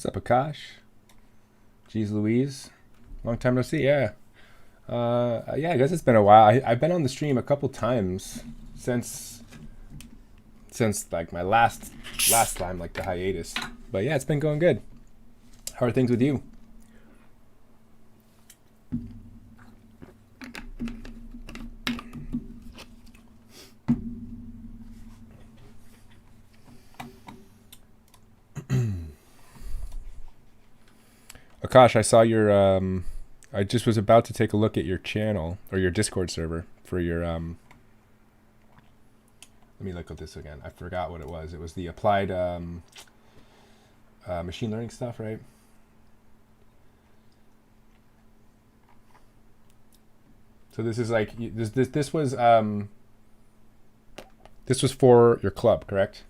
What's up, Akash? Jeez Louise. Long time no see, yeah. Yeah, I guess it's been a while. I've been on the stream a couple times since like my last time, like the hiatus. But yeah, it's been going good. How are things with you? Akash, I saw your I just was about to take a look at your channel or your Discord server for your let me look at this again. I forgot what it was. It was the applied machine learning stuff, right? So this is like this was for your club, correct?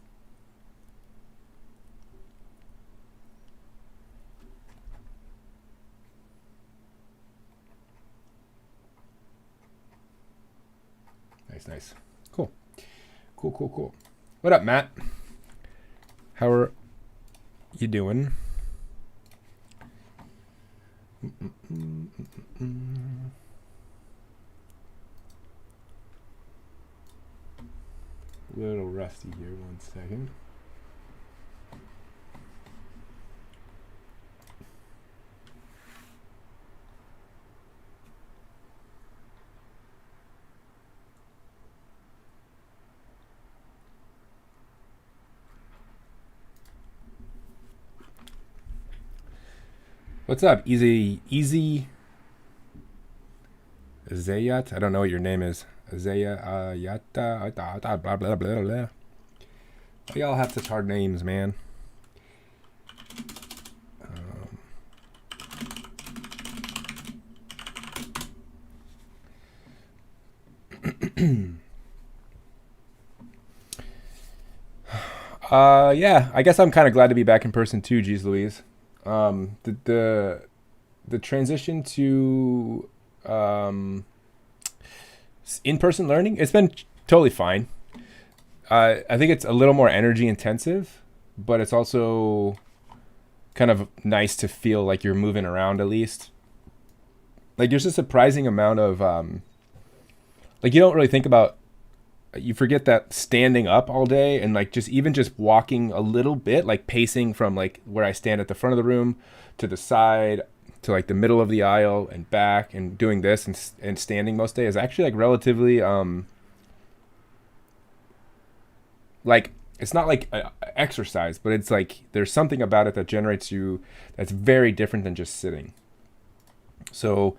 Nice. Cool. What up, Matt? How are you doing? Little rusty here, 1 second. What's up, Easy Zayat? I don't know what your name is. Yata, blah blah blah blah. Y'all have such hard names, man. Yeah, I guess I'm kind of glad to be back in person too, geez Louise. The transition to um, in-person learning, it's been totally fine. I think it's a little more energy intensive, but it's also kind of nice to feel like you're moving around at least. Like there's a surprising amount of like you don't really think about, you forget that standing up all day and like just even just walking a little bit, like pacing from like where I stand at the front of the room to the side to like the middle of the aisle and back and doing this and standing most days is actually like relatively like it's not like a exercise, but it's like there's something about it that generates you that's very different than just sitting. So,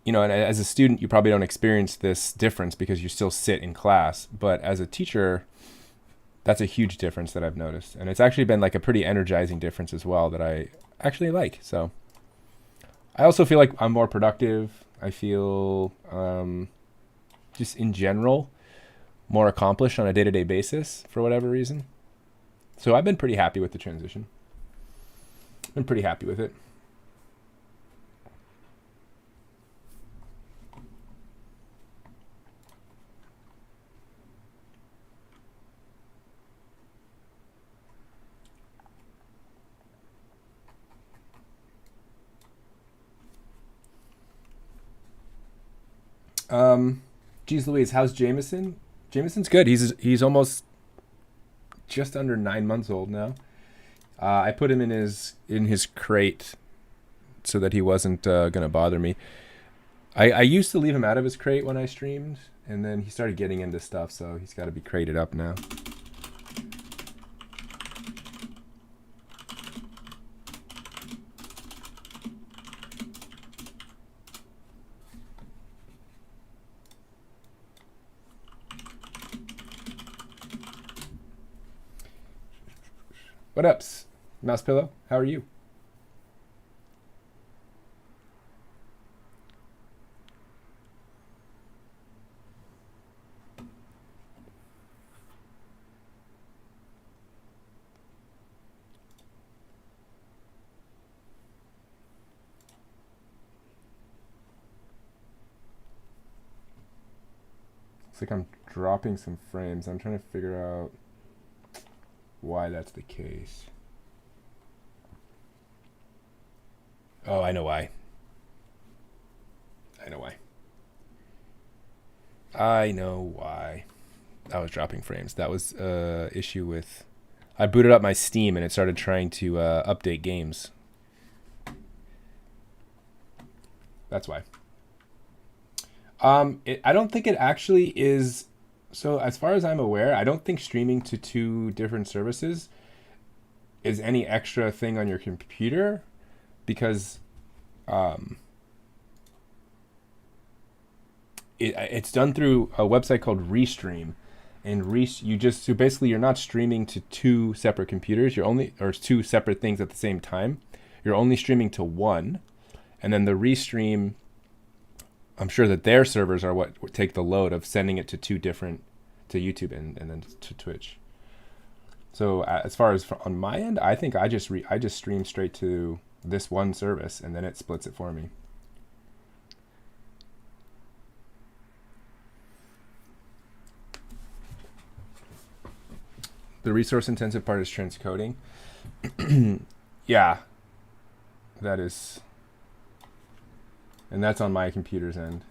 you know, and as a student, you probably don't experience this difference because you still sit in class. But as a teacher, that's a huge difference that I've noticed. And it's actually been like a pretty energizing difference as well that I actually like. So I also feel like I'm more productive. I feel just in general more accomplished on a day-to-day basis for whatever reason. So I've been pretty happy with the transition. Been pretty happy with it. Geez Louise, how's Jameson? Jameson's good. He's almost just under 9 months old now. I put him in his crate so that he wasn't gonna bother me. I used to leave him out of his crate when I streamed, and then he started getting into stuff, so he's got to be crated up now. What ups, Mouse Pillow? How are you? Looks like I'm dropping some frames. I'm trying to figure out why that's the case. Oh, I know why. I know why. I know why. I was dropping frames. That was issue with. I booted up my Steam and it started trying to update games. That's why. I don't think it actually is. So as far as I'm aware, I don't think streaming to two different services is any extra thing on your computer because um, it's done through a website called Restream, and you just so basically you're not streaming to two separate computers. You're only or two separate things at the same time. You're only streaming to one, and then the Restream. I'm sure that their servers are what take the load of sending it to two different to YouTube and then to Twitch. So as far as on my end, I think I just stream straight to this one service and then it splits it for me. The resource intensive part is transcoding. Yeah, that is, and that's on my computer's end.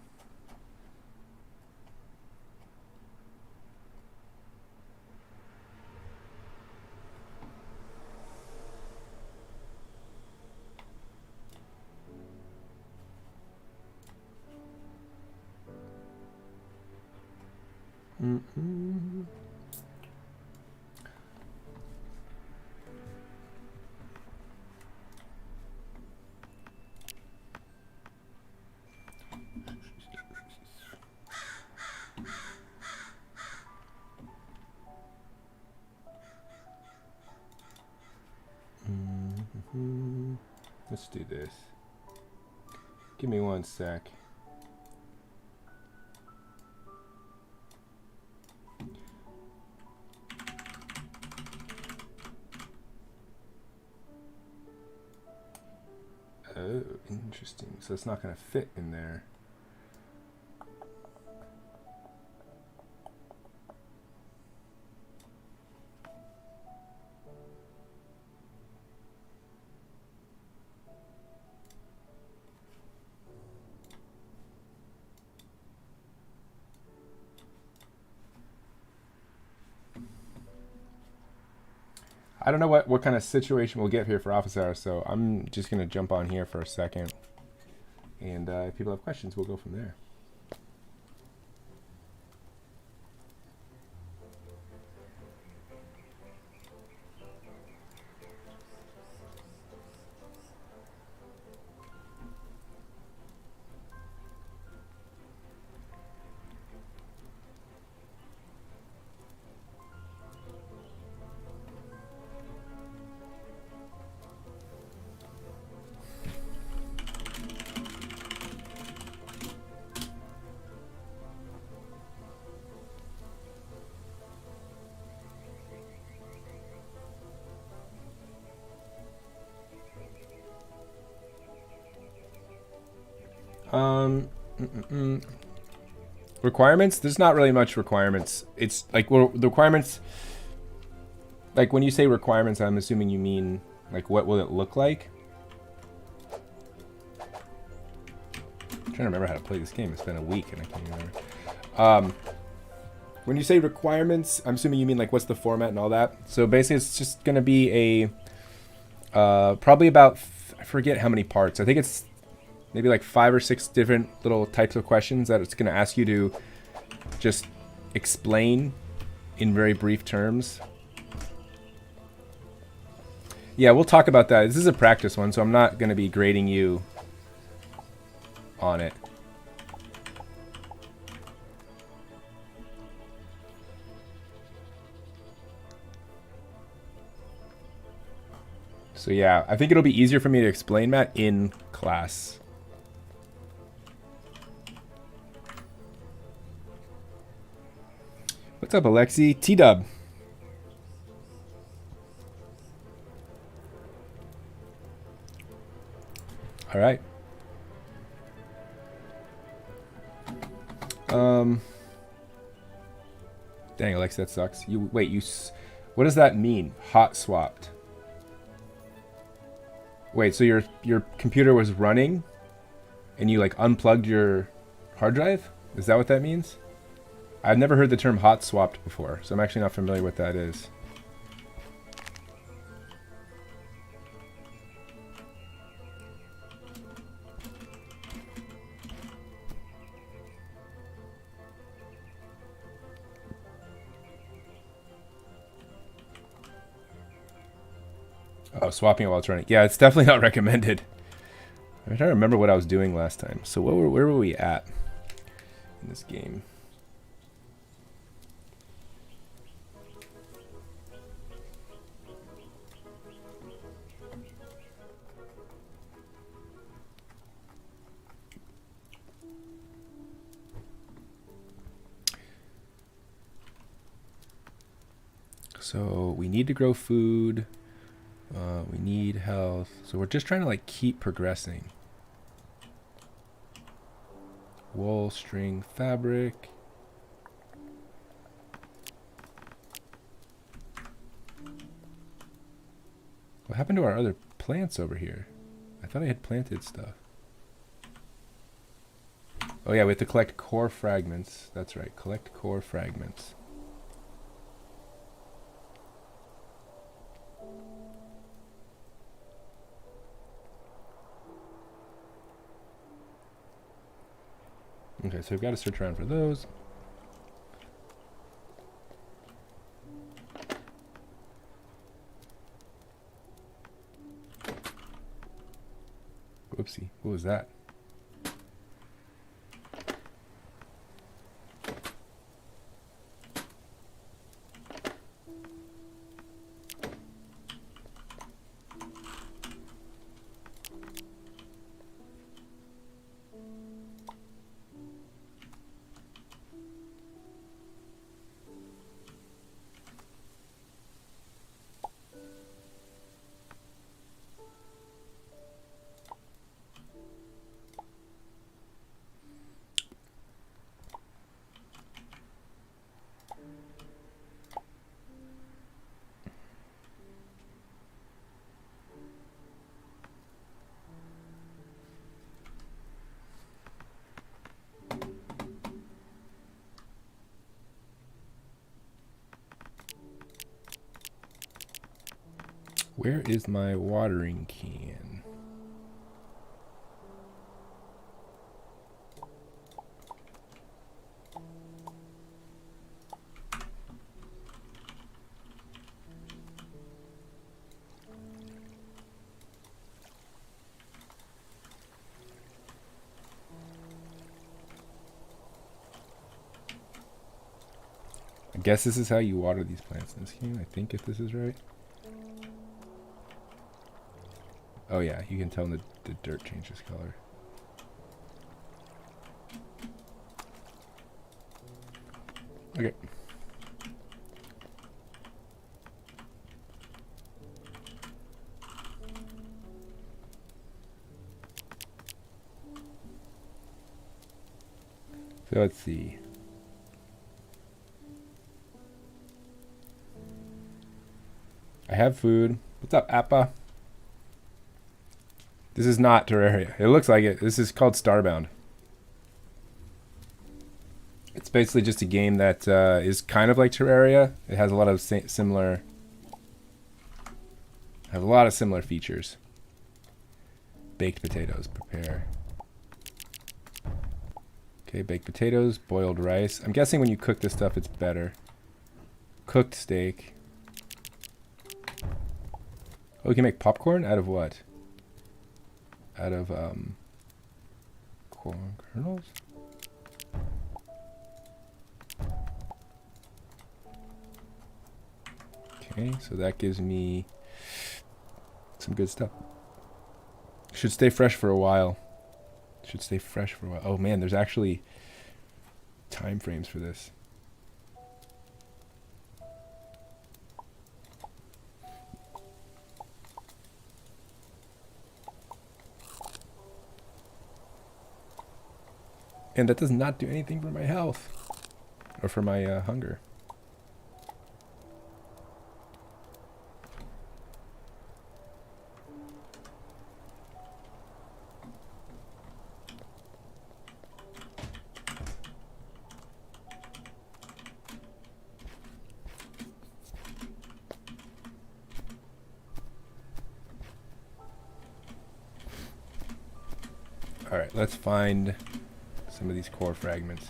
Mm-hmm. Mm-hmm. Let's do this. Give me one sec. Interesting. So it's not going to fit in there. I don't know what kind of situation we'll get here for office hours, so I'm just going to jump on here for a second. And if people have questions, we'll go from there. Requirements? There's not really much requirements. It's like, well, the requirements, like when you say requirements, I'm assuming you mean like what will it look like? I'm trying to remember how to play this game. It's been a week and I can't remember. When you say requirements, I'm assuming you mean like what's the format and all that. So basically it's just going to be a, probably about, I forget how many parts. I think it's maybe like 5 or 6 different little types of questions that it's going to ask you to just explain in very brief terms. Yeah, we'll talk about that. This is a practice one, so I'm not going to be grading you on it. So yeah, I think it'll be easier for me to explain, Matt, in class. What's up, Alexi? T-Dub. All right. Dang, Alexi, that sucks. What does that mean? Hot swapped. Wait, so your computer was running and you like unplugged your hard drive? Is that what that means? I've never heard the term hot swapped before, so I'm actually not familiar with what that is. Oh, swapping it while it's running. Yeah, it's definitely not recommended. I'm trying to remember what I was doing last time. So where were we at in this game? So we need to grow food. We need health. So we're just trying to like keep progressing. Wool, string, fabric. What happened to our other plants over here? I thought I had planted stuff. Oh yeah, we have to collect core fragments. That's right, collect core fragments. Okay, so we've got to search around for those. Whoopsie, what was that? Where is my watering can? I guess this is how you water these plants in this game, I think, if this is right. Oh yeah, you can tell the dirt changes color. Okay. So let's see. I have food. What's up, Appa? This is not Terraria. It looks like it. This is called Starbound. It's basically just a game that is kind of like Terraria. It has a lot of similar features. Baked potatoes, prepare. Okay, baked potatoes, boiled rice. I'm guessing when you cook this stuff, it's better. Cooked steak. Oh, we can make popcorn out of what? Out of corn kernels? Okay, so that gives me some good stuff. Should stay fresh for a while. Should stay fresh for a while. Oh man, there's actually time frames for this. And that does not do anything for my health or for my hunger. All right, let's find some of these core fragments.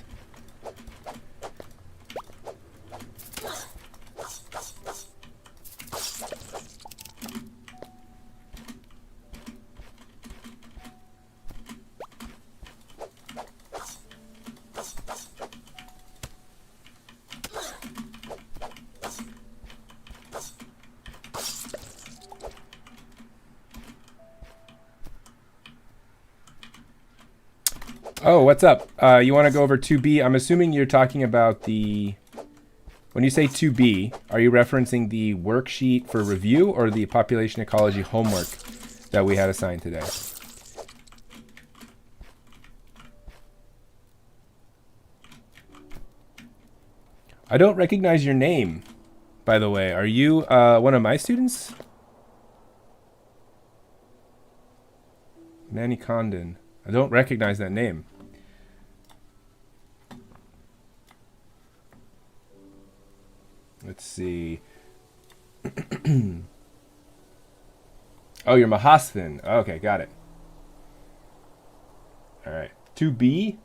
Oh, what's up? You want to go over 2B? I'm assuming you're talking about the... When you say 2B, are you referencing the worksheet for review or the population ecology homework that we had assigned today? I don't recognize your name, by the way. Are you one of my students? Manny Condon. I don't recognize that name. Let's see. Oh, you're Mahastin. Okay, got it. All right. 2B?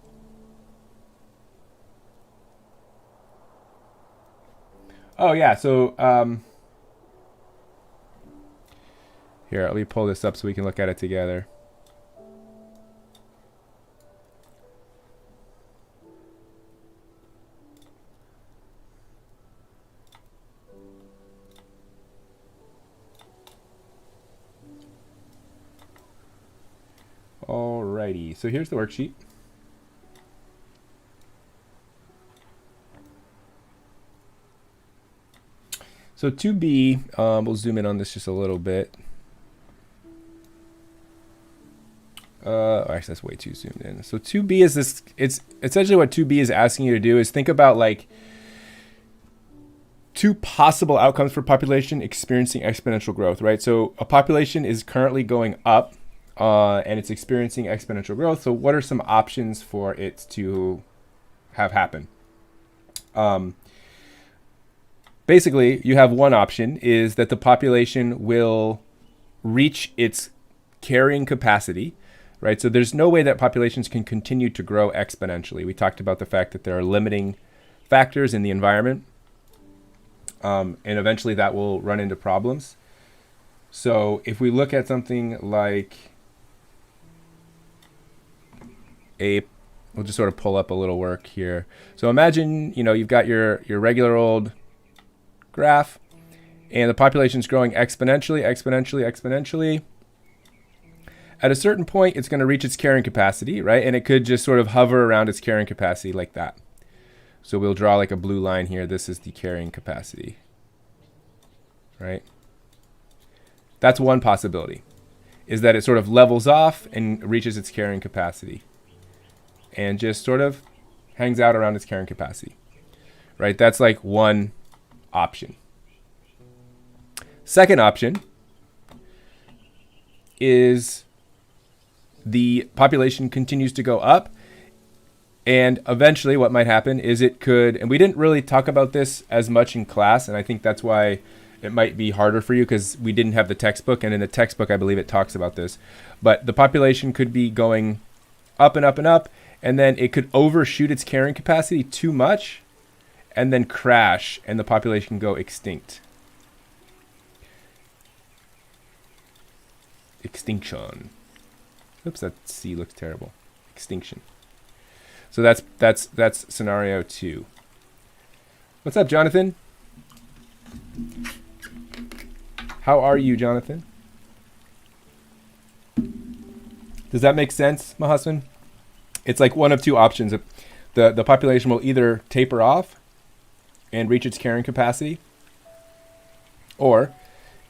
Oh, yeah. So, here, let me pull this up so we can look at it together. Alrighty, so here's the worksheet. So 2B, we'll zoom in on this just a little bit. Actually, that's way too zoomed in. So 2B is this, it's essentially what 2B is asking you to do is think about like two possible outcomes for population experiencing exponential growth, right? So a population is currently going up and it's experiencing exponential growth. So what are some options for it to have happen? basically you have one option is that the population will reach its carrying capacity, right? So there's no way that populations can continue to grow exponentially. We talked about the fact that there are limiting factors in the environment, and eventually that will run into problems. So if we look at something like we'll just sort of pull up a little work here. So imagine, you've got your regular old graph, and the population is growing exponentially. At a certain point, it's going to reach its carrying capacity, right? And it could just sort of hover around its carrying capacity like that. So we'll draw like a blue line here. This is the carrying capacity, right? That's one possibility, is that it sort of levels off and reaches its carrying capacity and just sort of hangs out around its carrying capacity, right? That's like one option. Second option is the population continues to go up, and eventually what might happen is it could, and we didn't really talk about this as much in class, and I think that's why it might be harder for you, because we didn't have the textbook, and in the textbook I believe it talks about this, but the population could be going up and up and up, and then it could overshoot its carrying capacity too much and then crash, and the population can go extinct. Extinction. Oops, that C looks terrible. Extinction. So that's scenario 2. What's up, Jonathan? How are you, Jonathan? Does that make sense, my husband? It's like one of two options. The population will either taper off and reach its carrying capacity, or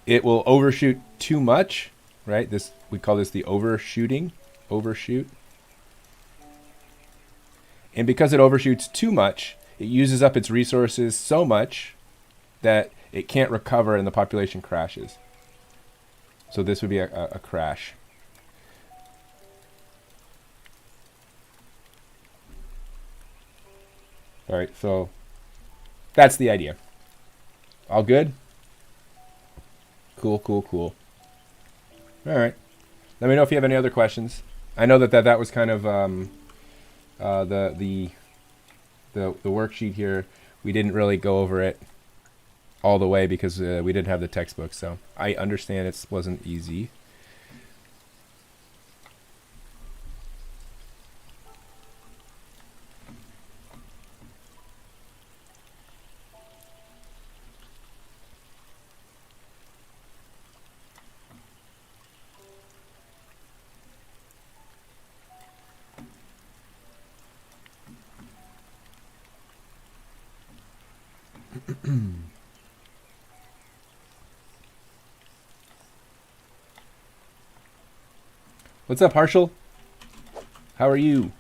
it will overshoot too much, right? We call this the overshooting. Overshoot. And because it overshoots too much, it uses up its resources so much that it can't recover and the population crashes. So this would be a crash. All right, so that's the idea. All good? Cool. All right. Let me know if you have any other questions. I know that was kind of the worksheet here. We didn't really go over it all the way because we didn't have the textbook. So I understand it wasn't easy. What's up, Harshal? How are you?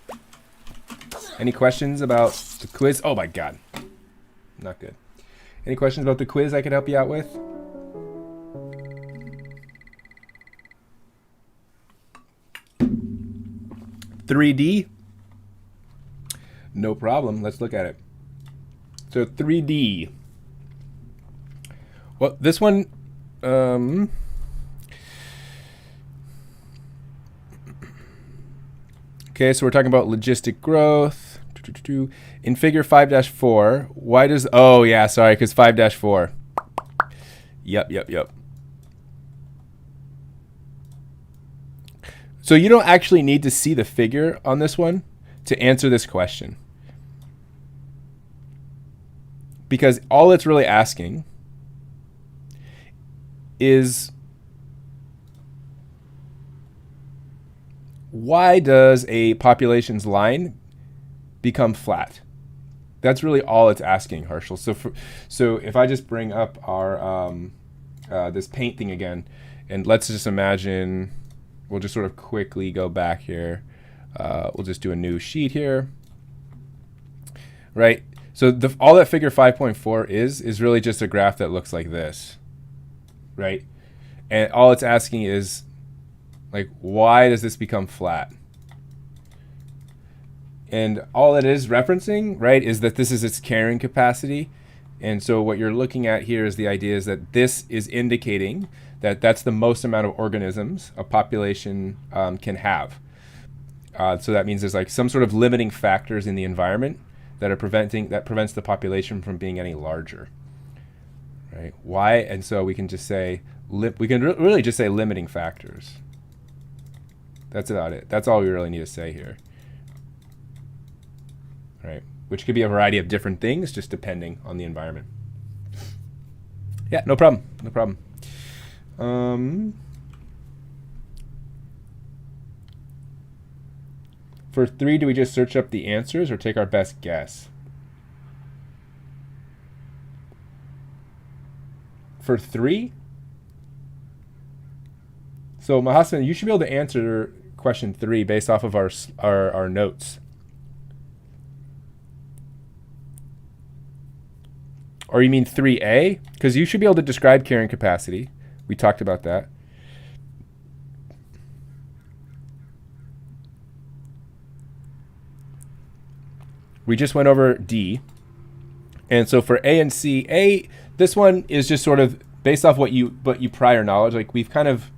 Any questions about the quiz? Oh my God. Not good. Any questions about the quiz I could help you out with? $3D? No problem. Let's look at it. So 3D. Well, this one, okay, so we're talking about logistic growth. In figure 5-4, why does, oh yeah, sorry, because 5-4. Yep. So you don't actually need to see the figure on this one to answer this question. Because all it's really asking is, why does a population's line become flat? That's really all it's asking, Harshal. So if I just bring up our this paint thing again, and let's just imagine, we'll just sort of quickly go back here. We'll just do a new sheet here, right? So all that figure 5.4 is really just a graph that looks like this, right? And all it's asking is, like, why does this become flat? And all it is referencing, right, is that this is its carrying capacity, And so what you're looking at here is the idea is that this is indicating that that's the most amount of organisms a population can have. So that means there's like some sort of limiting factors in the environment that prevents the population from being any larger. Right? Why? And so we can just say really just say limiting factors. That's about it. That's all we really need to say here. Right? Which could be a variety of different things, just depending on the environment. Yeah, no problem. No problem. For 3, do we just search up the answers or take our best guess? For 3? So Mahasan, you should be able to answer question 3 based off of our notes. Or you mean 3A? Because you should be able to describe carrying capacity. We talked about that. We just went over D. And so for A and C, this one is just sort of based off what you prior knowledge. Like we've kind of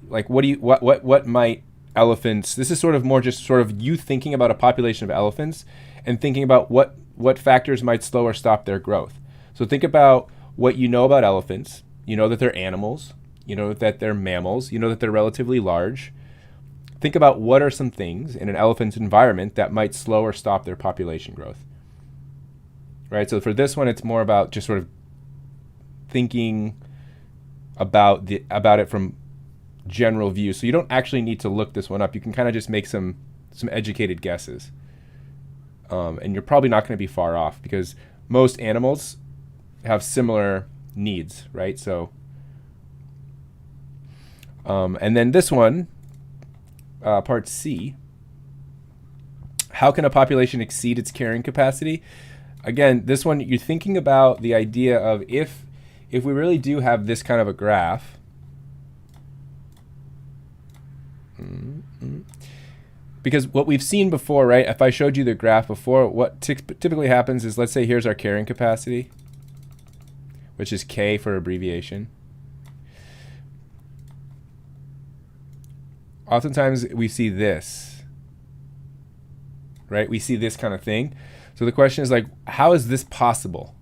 like what might elephants, this is sort of more just sort of you thinking about a population of elephants and thinking about what factors might slow or stop their growth. So think about what you know about elephants. You know that they're animals. You know that they're mammals. You know that they're relatively large. Think about what are some things in an elephant's environment that might slow or stop their population growth. Right? So for this one, it's more about just sort of thinking about it from general view. So you don't actually need to look this one up. You can kind of just make some educated guesses. And you're probably not going to be far off because most animals have similar needs, right? So, and then this one, part C, how can a population exceed its carrying capacity? Again, this one, you're thinking about the idea of if we really do have this kind of a graph, because what we've seen before, right? If I showed you the graph before, what typically happens is, let's say here's our carrying capacity, which is K for abbreviation. Oftentimes we see this, right? We see this kind of thing. So the question is like, how is this possible?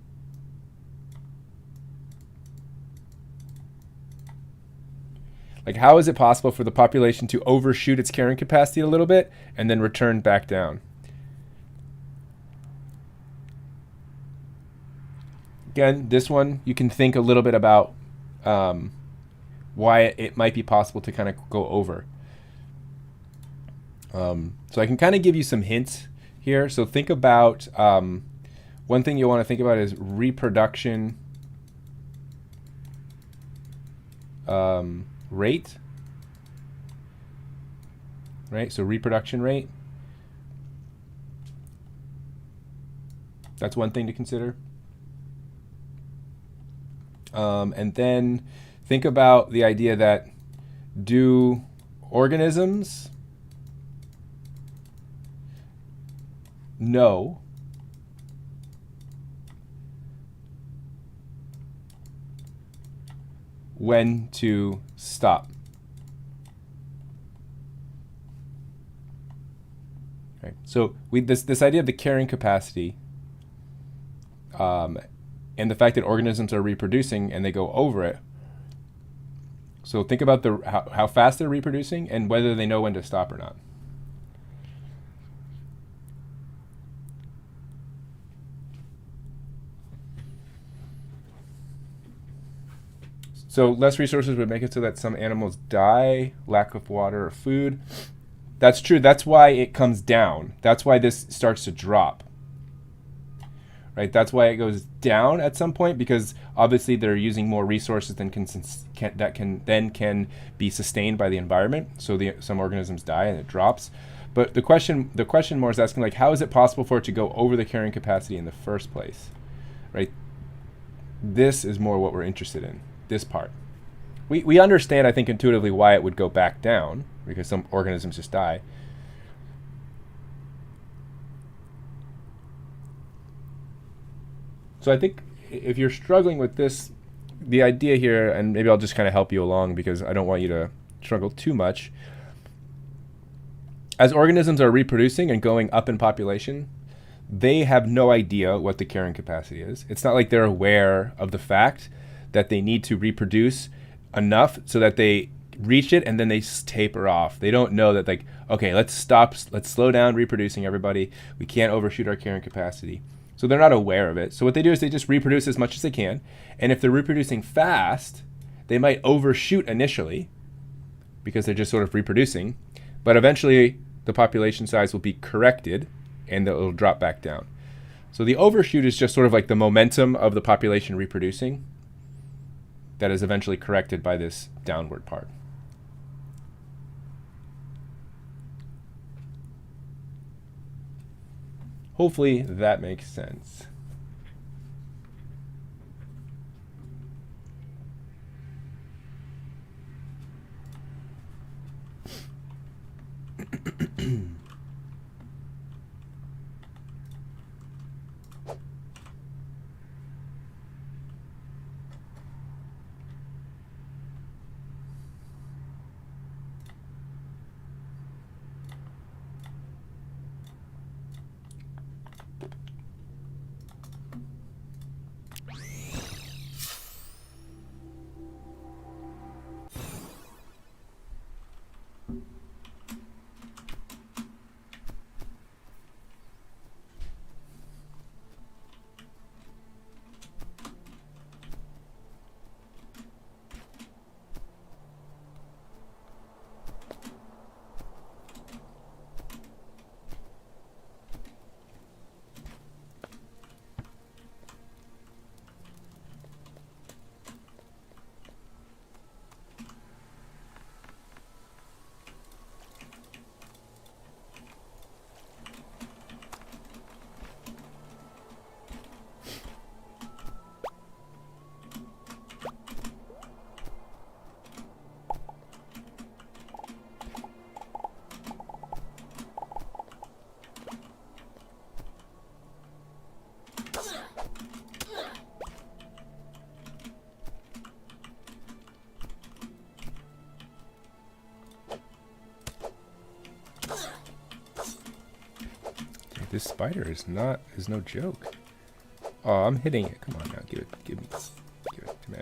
Like, how is it possible for the population to overshoot its carrying capacity a little bit and then return back down? Again, this one, you can think a little bit about why it might be possible to kind of go over. So I can kind of give you some hints here. So think about, one thing you'll want to think about is reproduction rate, right? So reproduction rate. That's one thing to consider. And then think about the idea that do organisms know when to stop? Right. So this idea of the carrying capacity and the fact that organisms are reproducing and they go over it. So think about how fast they're reproducing and whether they know when to stop or not. So less resources would make it so that some animals die, lack of water or food. That's true. That's why it comes down. That's why this starts to drop. Right? That's why it goes down at some point, because obviously they're using more resources than can be sustained by the environment. So some organisms die and it drops. But the question more is asking, like, how is it possible for it to go over the carrying capacity in the first place? Right? This is more what we're interested in. This part. We understand, I think, intuitively why it would go back down, because some organisms just die. So I think if you're struggling with this, the idea here, and maybe I'll just kind of help you along because I don't want you to struggle too much. As organisms are reproducing and going up in population, they have no idea what the carrying capacity is. It's not like they're aware of the fact that they need to reproduce enough so that they reach it and then they taper off. They don't know that, like, okay, let's slow down reproducing, everybody. We can't overshoot our carrying capacity. So they're not aware of it. So what they do is they just reproduce as much as they can. And if they're reproducing fast, they might overshoot initially because they're just sort of reproducing. But eventually the population size will be corrected and it'll drop back down. So the overshoot is just sort of like the momentum of the population reproducing that is eventually corrected by this downward part. Hopefully that makes sense. This spider is no joke. Oh, I'm hitting it. Come on now, give it to me.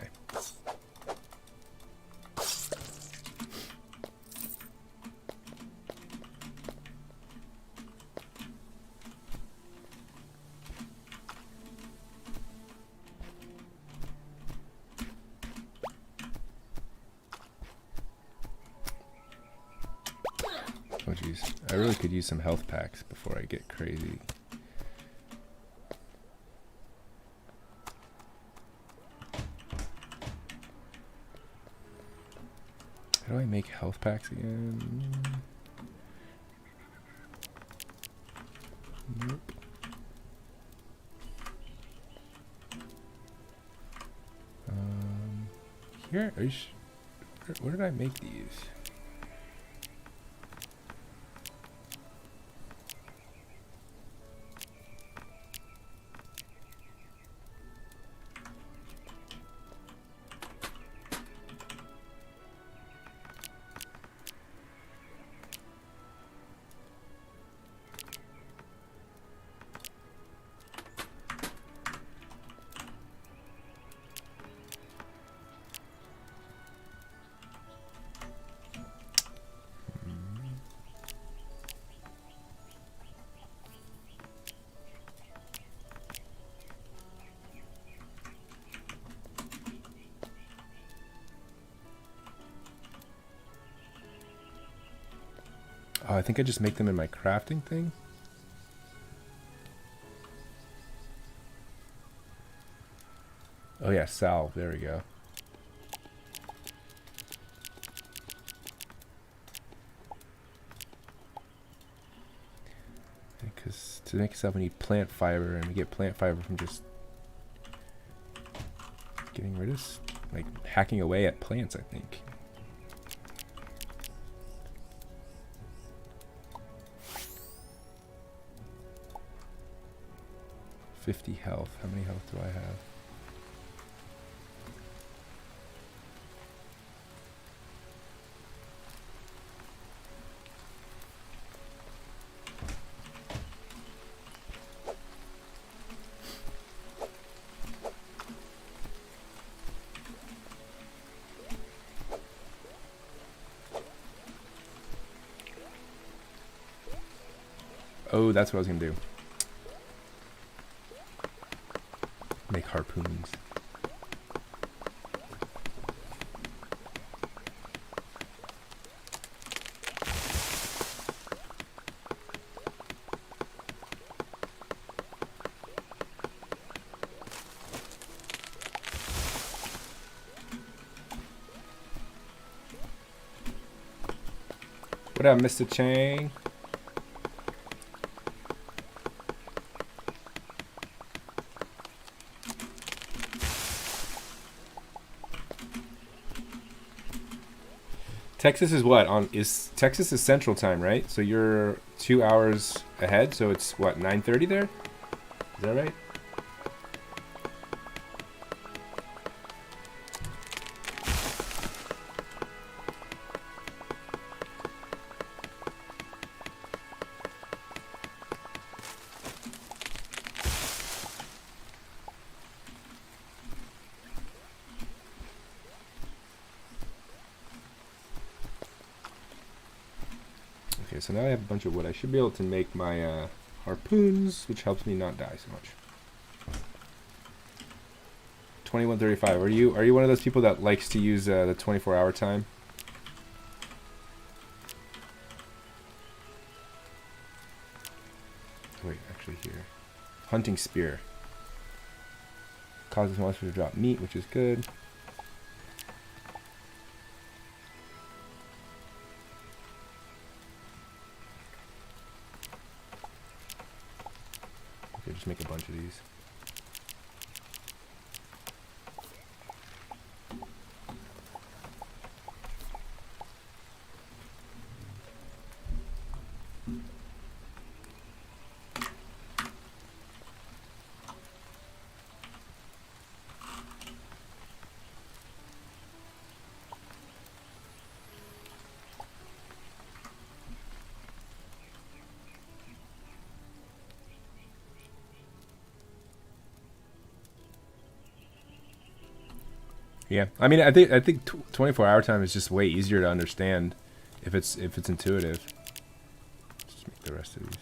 Oh jeez, I really could use some health packs before I get crazy. How do I make health packs again? Nope. Here, where did I make these? Oh, I think I just make them in my crafting thing. Oh yeah, salve. There we go. Because to make salve we need plant fiber, and we get plant fiber from just getting rid of, like, hacking away at plants, I think. $50 health. How many health do I have? Oh, that's what I was gonna do. Make harpoons. What up, Mr. Chang? Texas is what? Texas is Central Time, right? So you're 2 hours ahead, so it's what, 9:30 there? Is that right? Okay, so now I have a bunch of wood. I should be able to make my harpoons, which helps me not die so much. 21:35. Are you one of those people that likes to use the 24-hour time? Wait, actually here. Hunting spear. Causes monsters to drop meat, which is good. Okay, just make a bunch of these. Yeah, I mean, I think 24-hour time is just way easier to understand if it's intuitive. Just make the rest of these.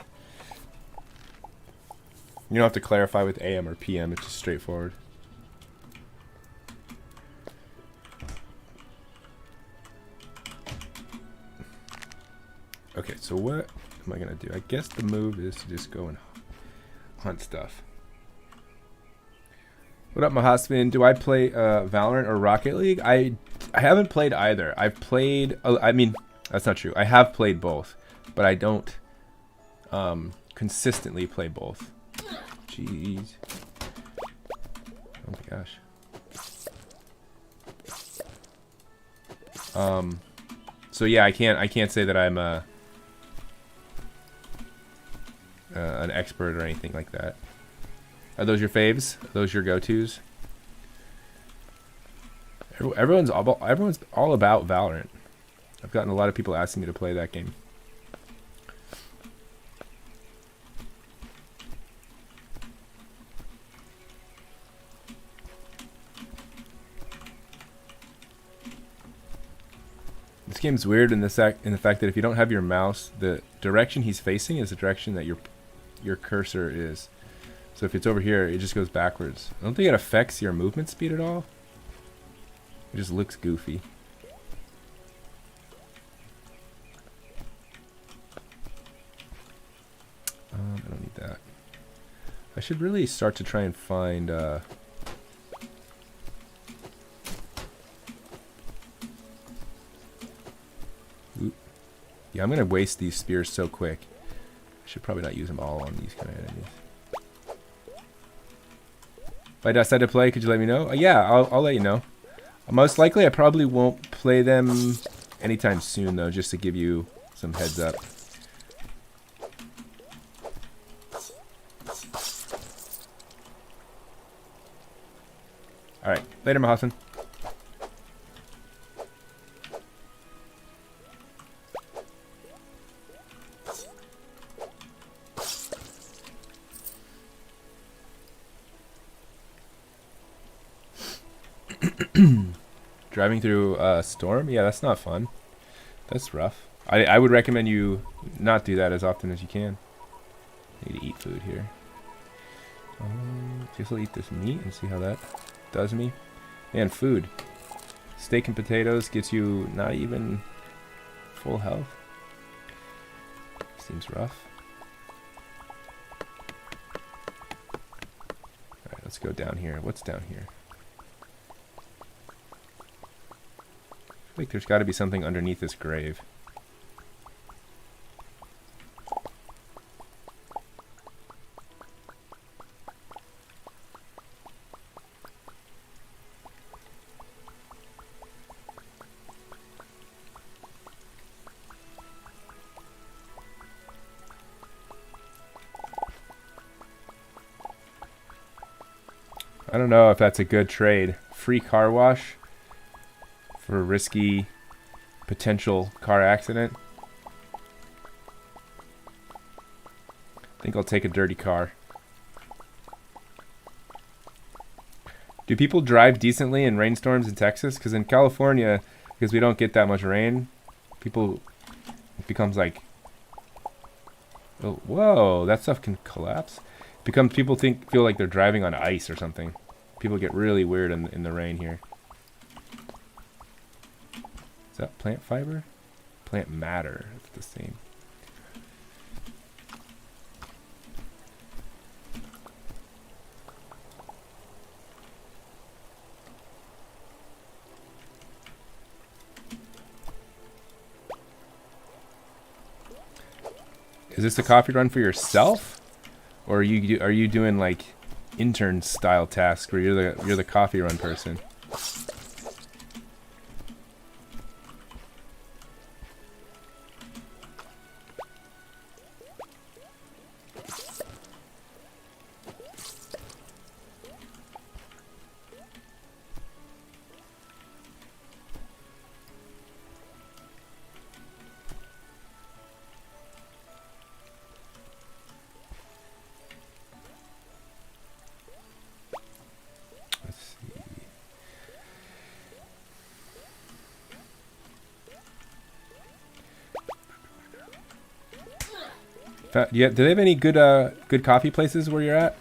You don't have to clarify with AM or PM. It's just straightforward. Okay, so what am I gonna do? I guess the move is to just go and hunt stuff. What up, Mahasmin? Do I play Valorant or Rocket League? I haven't played either. I've played... I mean, that's not true. I have played both, but I don't consistently play both. Jeez. Oh my gosh. So yeah, I can't say that I'm an expert or anything like that. Are those your faves? Are those your go-tos? Everyone's all about Valorant. I've gotten a lot of people asking me to play that game. This game's weird in the fact that if you don't have your mouse, the direction he's facing is the direction that your cursor is. So if it's over here, it just goes backwards. I don't think it affects your movement speed at all. It just looks goofy. I don't need that. I should really start to try and find... Yeah, I'm going to waste these spears so quick. I should probably not use them all on these kind of enemies. If I decide to play, could you let me know? Yeah, I'll let you know. Most likely, I probably won't play them anytime soon, though, just to give you some heads up. Alright, later, Mahassan. Driving through a storm? Yeah, that's not fun. That's rough. I would recommend you not do that as often as you can. I need to eat food here. Guess I'll eat this meat and see how that does me. Man, food. Steak and potatoes gets you not even full health. Seems rough. Alright, let's go down here. What's down here? I feel like there's got to be something underneath this grave. I don't know if that's a good trade. Free car wash for a risky potential car accident. I think I'll take a dirty car. Do people drive decently in rainstorms in Texas? Because in California, because we don't get that much rain, people, it becomes like, oh, whoa, that stuff can collapse. People feel like they're driving on ice or something. People get really weird in the rain here. Is that plant fiber? Plant matter. It's the same. Is this a coffee run for yourself? Or are you doing like intern style tasks where you're the coffee run person? Yeah, do they have any good coffee places where you're at?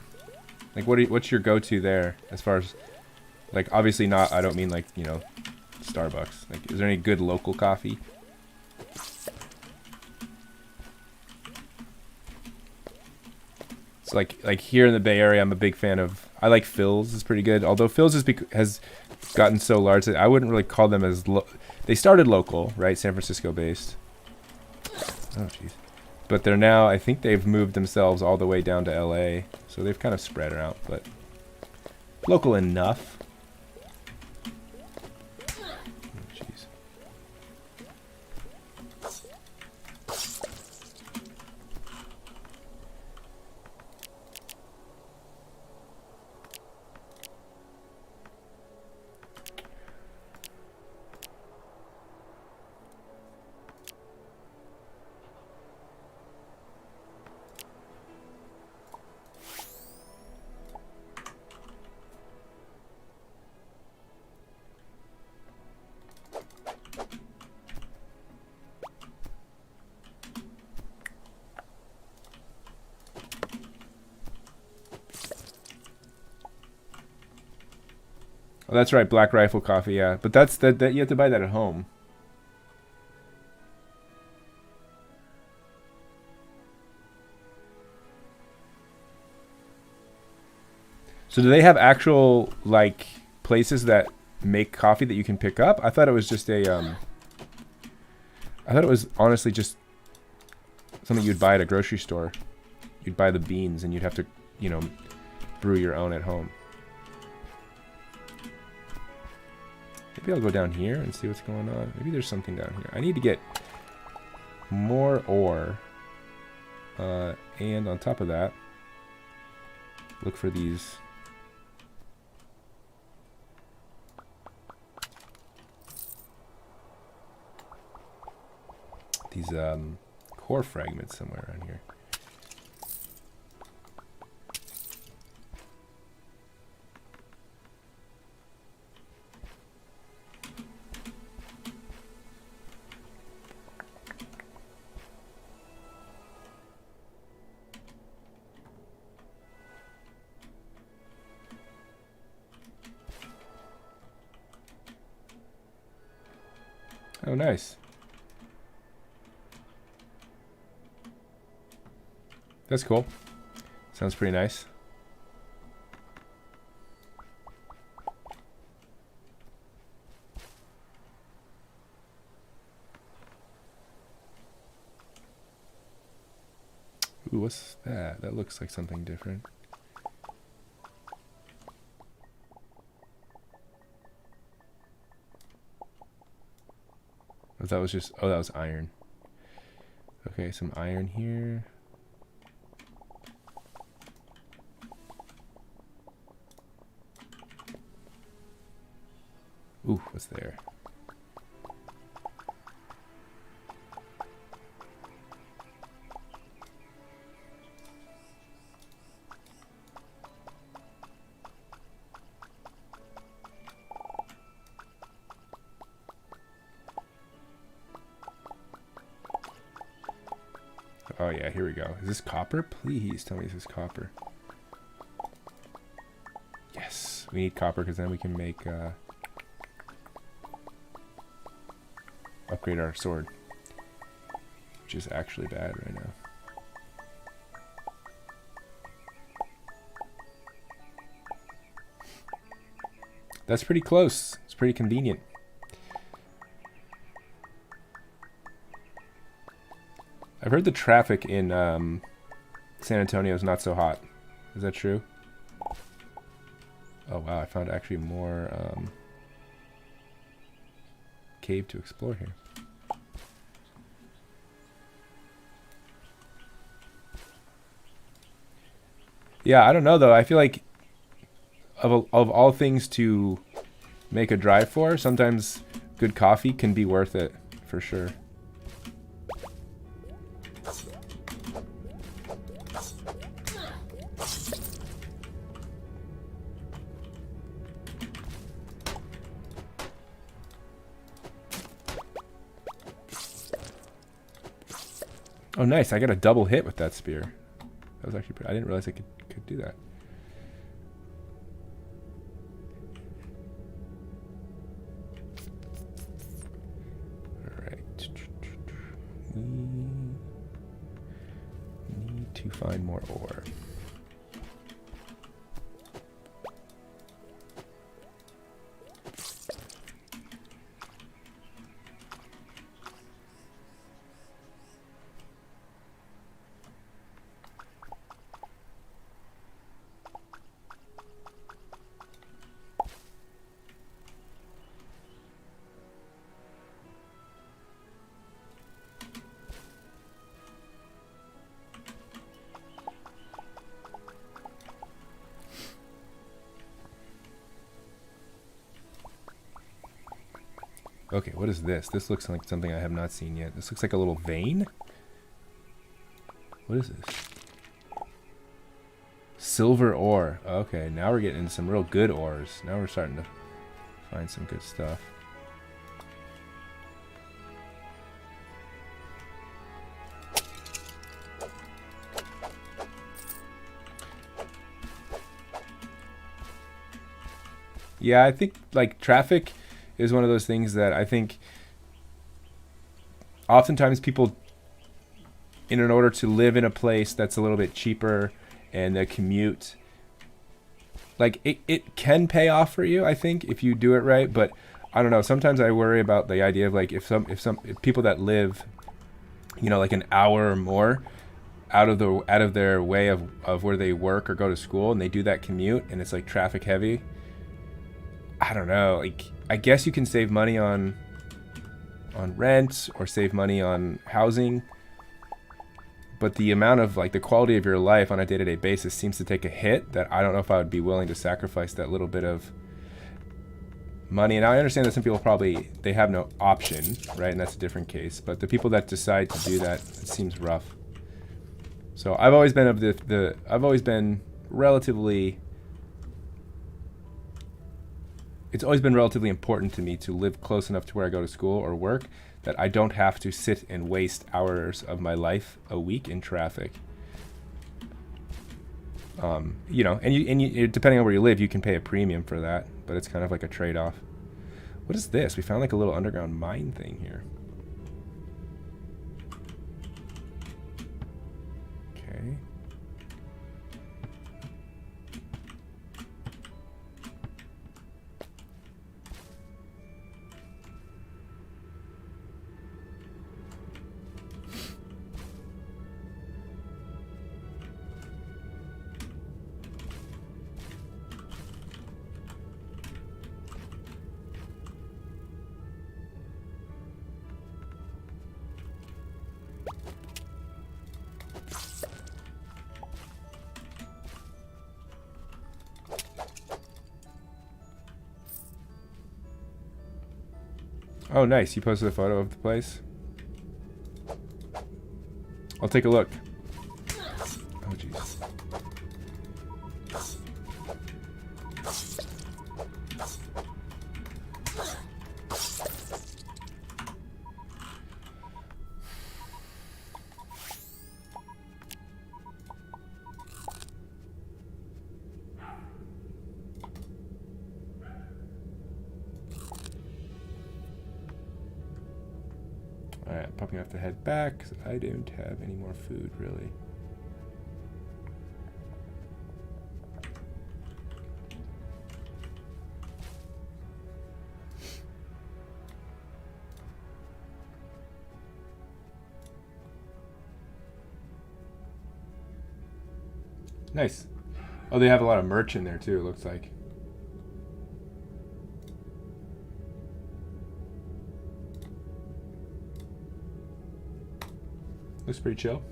Like, what's your go-to there as far as, like, obviously not. I don't mean like, you know, Starbucks. Like, is there any good local coffee? It's like here in the Bay Area, I'm a big fan of. I like Phil's. It's pretty good. Although Phil's has gotten so large that I wouldn't really call them as. They started local, right? San Francisco based. Oh, jeez. But they're now, I think they've moved themselves all the way down to LA. So they've kind of spread out, but local enough. Oh, jeez. Oh, that's right, Black Rifle Coffee, yeah. But that you have to buy that at home. So do they have actual like places that make coffee that you can pick up? I thought it was just a I thought it was honestly just something you'd buy at a grocery store. You'd buy the beans and you'd have to, you know, brew your own at home. Maybe I'll go down here and see what's going on. Maybe there's something down here. I need to get more ore. And on top of that, look for these. These core fragments somewhere around here. Oh, nice. That's cool. Sounds pretty nice. Ooh, what's that? That looks like something different. Oh, that was just... Oh, that was iron. Okay, some iron here. Ooh, what's there? Oh yeah, here we go. Is this copper? Please tell me this is copper. Yes, we need copper because then we can make upgrade our sword, which is actually bad right now. That's pretty close. It's pretty convenient. I've heard the traffic in San Antonio is not so hot. Is that true? Oh wow, I found actually more cave to explore here. Yeah, I don't know though. I feel like of all things to make a drive for, sometimes good coffee can be worth it for sure. Oh, nice. I got a double hit with that spear. That was actually pretty... I didn't realize I could do that. Alright. We need to find more ore. Okay, what is this? This looks like something I have not seen yet. This looks like a little vein. What is this? Silver ore. Okay, now we're getting into some real good ores. Now we're starting to find some good stuff. Yeah, I think like traffic is one of those things that I think oftentimes people, in order to live in a place that's a little bit cheaper and the commute, like it can pay off for you, I think, if you do it right. But I don't know, sometimes I worry about the idea of like if people that live, you know, like an hour or more out of their way of where they work or go to school, and they do that commute and it's like traffic heavy. I don't know, like I guess you can save money on rent or save money on housing, but the amount of like the quality of your life on a day-to-day basis seems to take a hit that I don't know if I would be willing to sacrifice that little bit of money. And I understand that some people probably, they have no option, right? And that's a different case, but the people that decide to do that, it seems rough. So I've always been of I've always been relatively, it's always been relatively important to me to live close enough to where I go to school or work that I don't have to sit and waste hours of my life a week in traffic. You know, and you depending on where you live, you can pay a premium for that, but it's kind of like a trade-off. What is this? We found like a little underground mine thing here. Okay. Oh, nice. You posted a photo of the place? I'll take a look. Oh, jeez. Alright, probably have to head back because I don't have any more food, really. Nice. Oh, they have a lot of merch in there too, it looks like. Looks pretty chill.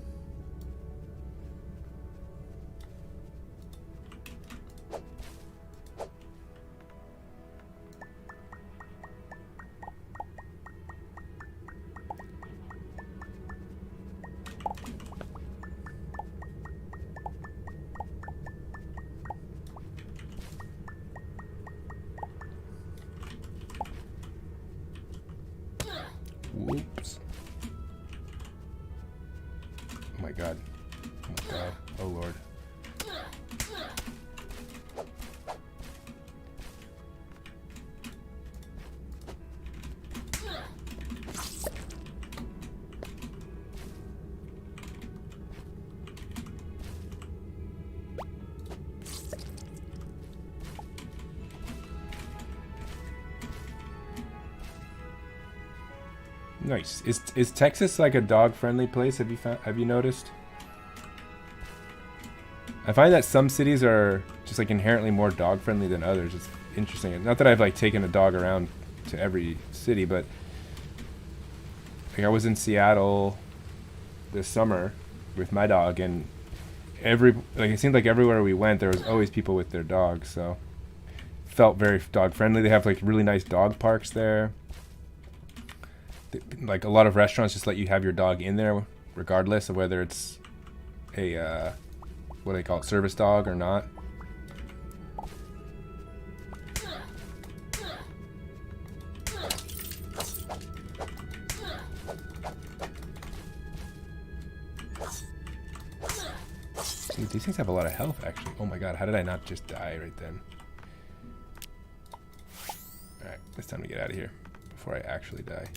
Whoops. Oh my god. Oh my god. Oh lord. Nice. Is Texas like a dog-friendly place? Have you noticed? I find that some cities are just like inherently more dog-friendly than others. It's interesting. Not that I've like taken a dog around to every city, but like I was in Seattle this summer with my dog, and it seemed like everywhere we went there was always people with their dogs, so felt very dog-friendly. They have like really nice dog parks there. Like a lot of restaurants just let you have your dog in there regardless of whether it's a what do they call it, service dog or not. See, these things have a lot of health actually. Oh my god, how did I not just die right then? Alright, it's time to get out of here before I actually die.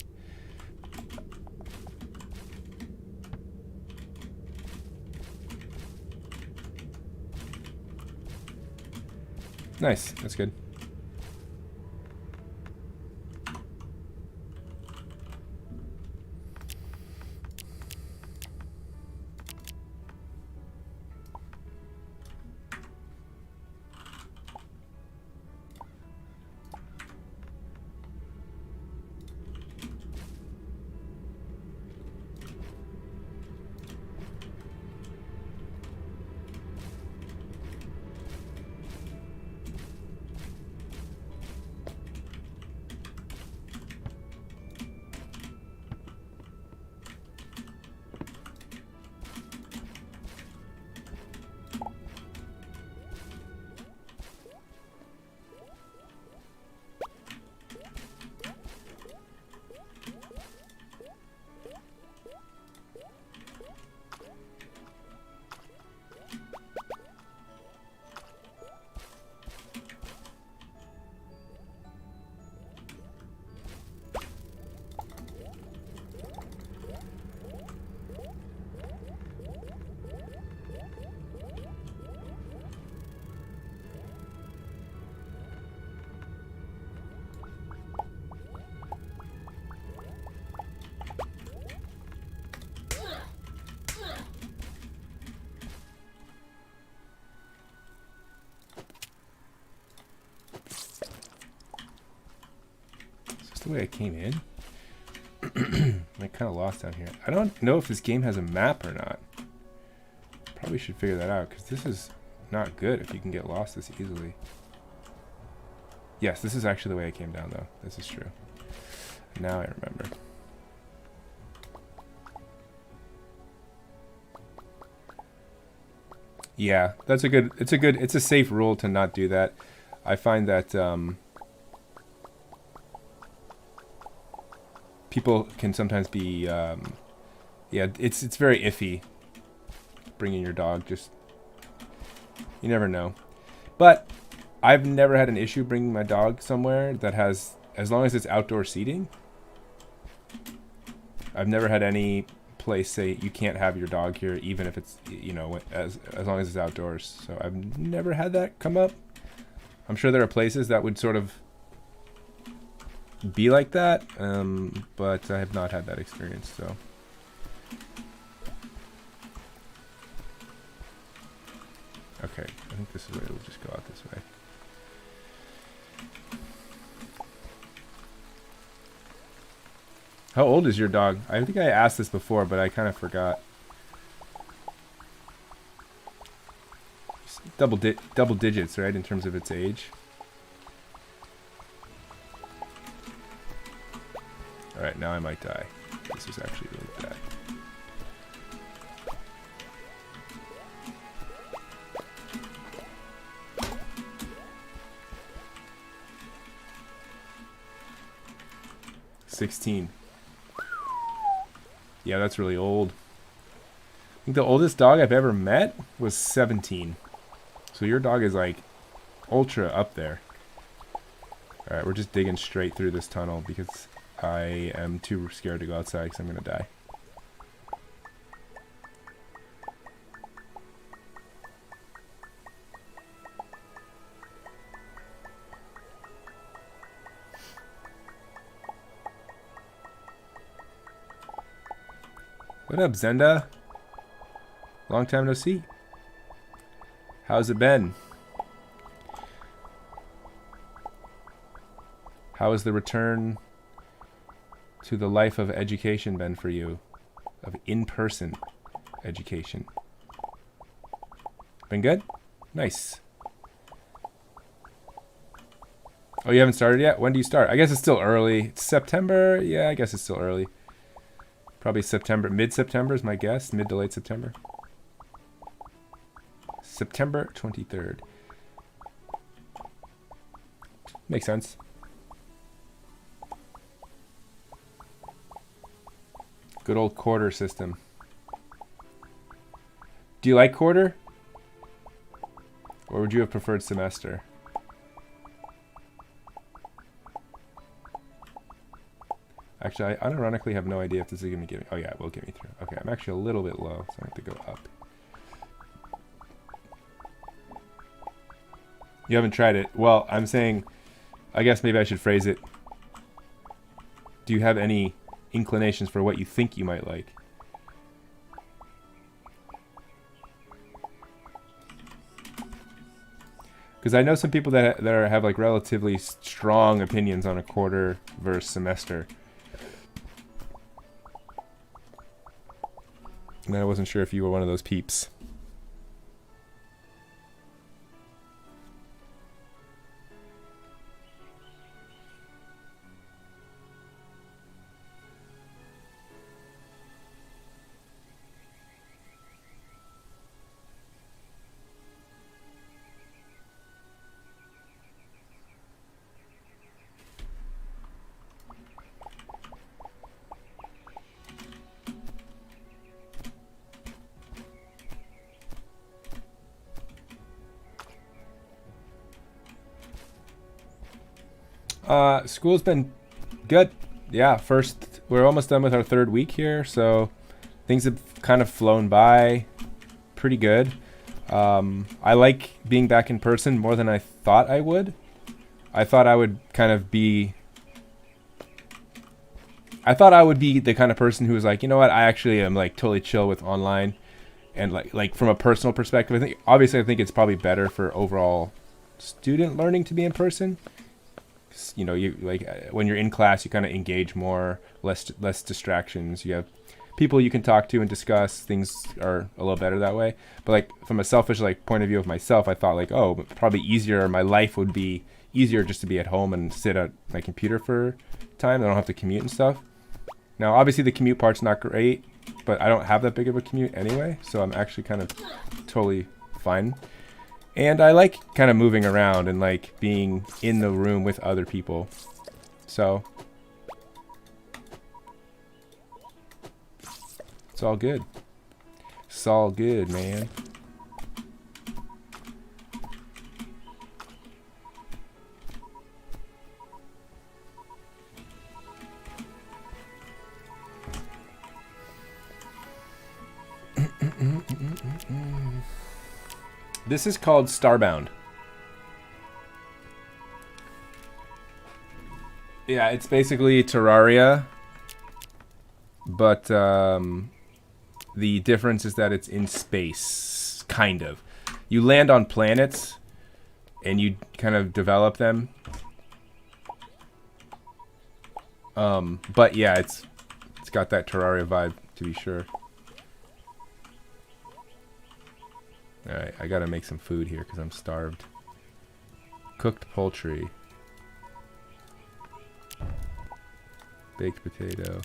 Nice, that's good. That's the way I came in. I'm kind of lost down here. I don't know if this game has a map or not. Probably should figure that out, because this is not good if you can get lost this easily. Yes, this is actually the way I came down, though. This is true. Now I remember. Yeah, that's a good, it's a safe rule to not do that. I find that people can sometimes be, yeah, it's very iffy bringing your dog. Just, you never know. But I've never had an issue bringing my dog somewhere that has, as long as it's outdoor seating. I've never had any place say you can't have your dog here, even if it's, you know, as long as it's outdoors. So I've never had that come up. I'm sure there are places that would sort of be like that, but I have not had that experience. So okay, I think this is where it'll just go out this way. How old is your dog? I think I asked this before, but I kind of forgot. Double digits, right, in terms of its age. All right, now I might die. This is actually really bad. $16. Yeah, that's really old. I think the oldest dog I've ever met was 17. So your dog is like ultra up there. All right, we're just digging straight through this tunnel because I am too scared to go outside because I'm going to die. What up, Zenda? Long time no see. How's it been? How has the return to the life of education been for you? Of in-person education? Been good? Nice. Oh, you haven't started yet? When do you start? I guess it's still early. It's September? Yeah, I guess it's still early. Probably September, mid-September is my guess. Mid to late September. September 23rd. Makes sense. Good old quarter system. Do you like quarter? Or would you have preferred semester? Actually, I unironically have no idea if this is going to give me... Oh, yeah, it will get me through. Okay, I'm actually a little bit low, so I have to go up. You haven't tried it. Well, I'm saying... I guess maybe I should phrase it. Do you have any inclinations for what you think you might like? Because I know some people that have like relatively strong opinions on a quarter versus semester. And I wasn't sure if you were one of those peeps. School's been good. Yeah, we're almost done with our third week here, so things have kind of flown by pretty good. I like being back in person more than I thought I would. I thought I would be the kind of person who was like, you know what, I actually am like totally chill with online, and like from a personal perspective, I think it's probably better for overall student learning to be in person. You know, you like when you're in class, you kind of engage more, less distractions. You have people you can talk to and discuss. Things are a little better that way. But like from a selfish like point of view of myself, I thought like, oh, probably easier. My life would be easier just to be at home and sit at my computer for time. I don't have to commute and stuff. Now, obviously, the commute part's not great, but I don't have that big of a commute anyway, so I'm actually kind of totally fine. And I like kind of moving around and like being in the room with other people. So it's all good. It's all good, man. This is called Starbound. Yeah, it's basically Terraria, but the difference is that it's in space, kind of. You land on planets, and you kind of develop them. But yeah, it's got that Terraria vibe, to be sure. Alright, I gotta make some food here because I'm starved. Cooked poultry. Baked potato.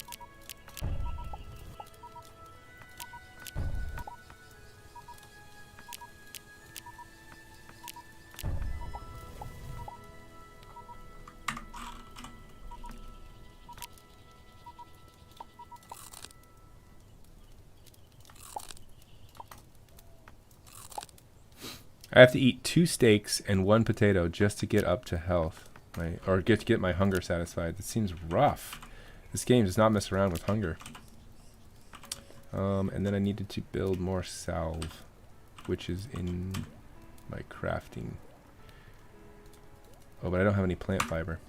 I have to eat 2 steaks and 1 potato just to get up to health, or get my hunger satisfied. It seems rough. This game does not mess around with hunger. And then I needed to build more salve, which is in my crafting. Oh, but I don't have any plant fiber.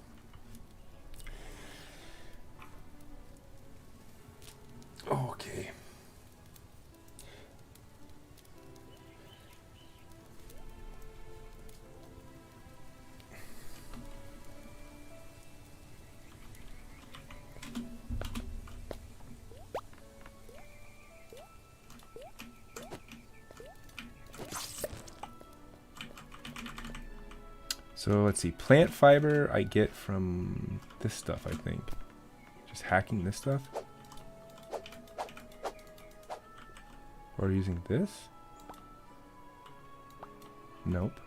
Okay. So let's see, plant fiber I get from this stuff, I think. Just hacking this stuff. Or using this? Nope.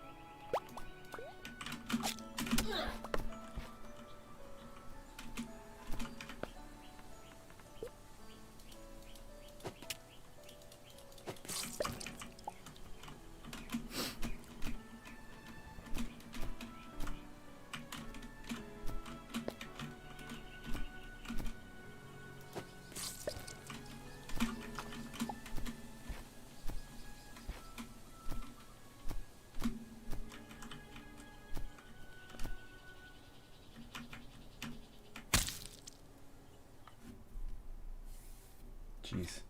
Jeez.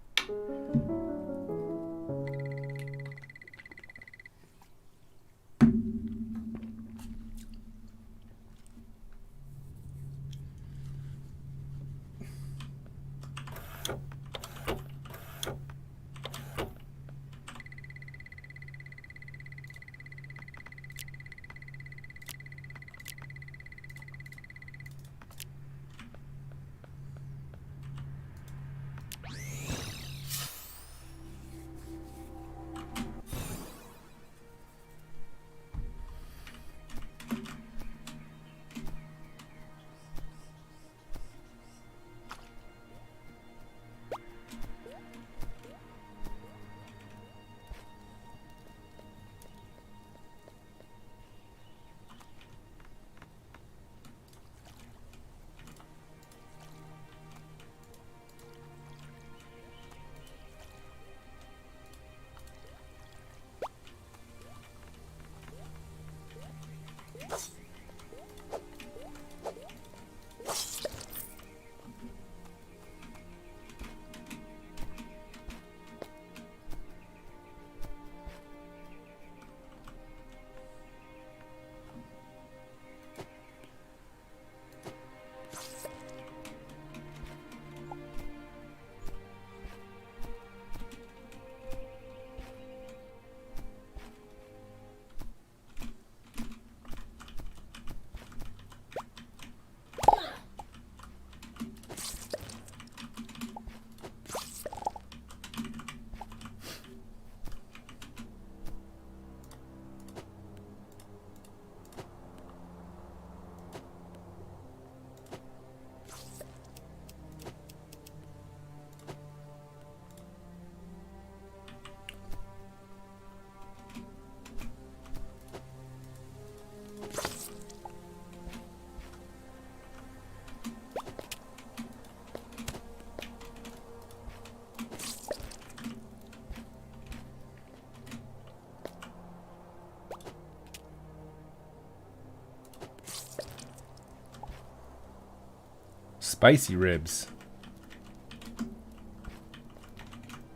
Spicy ribs.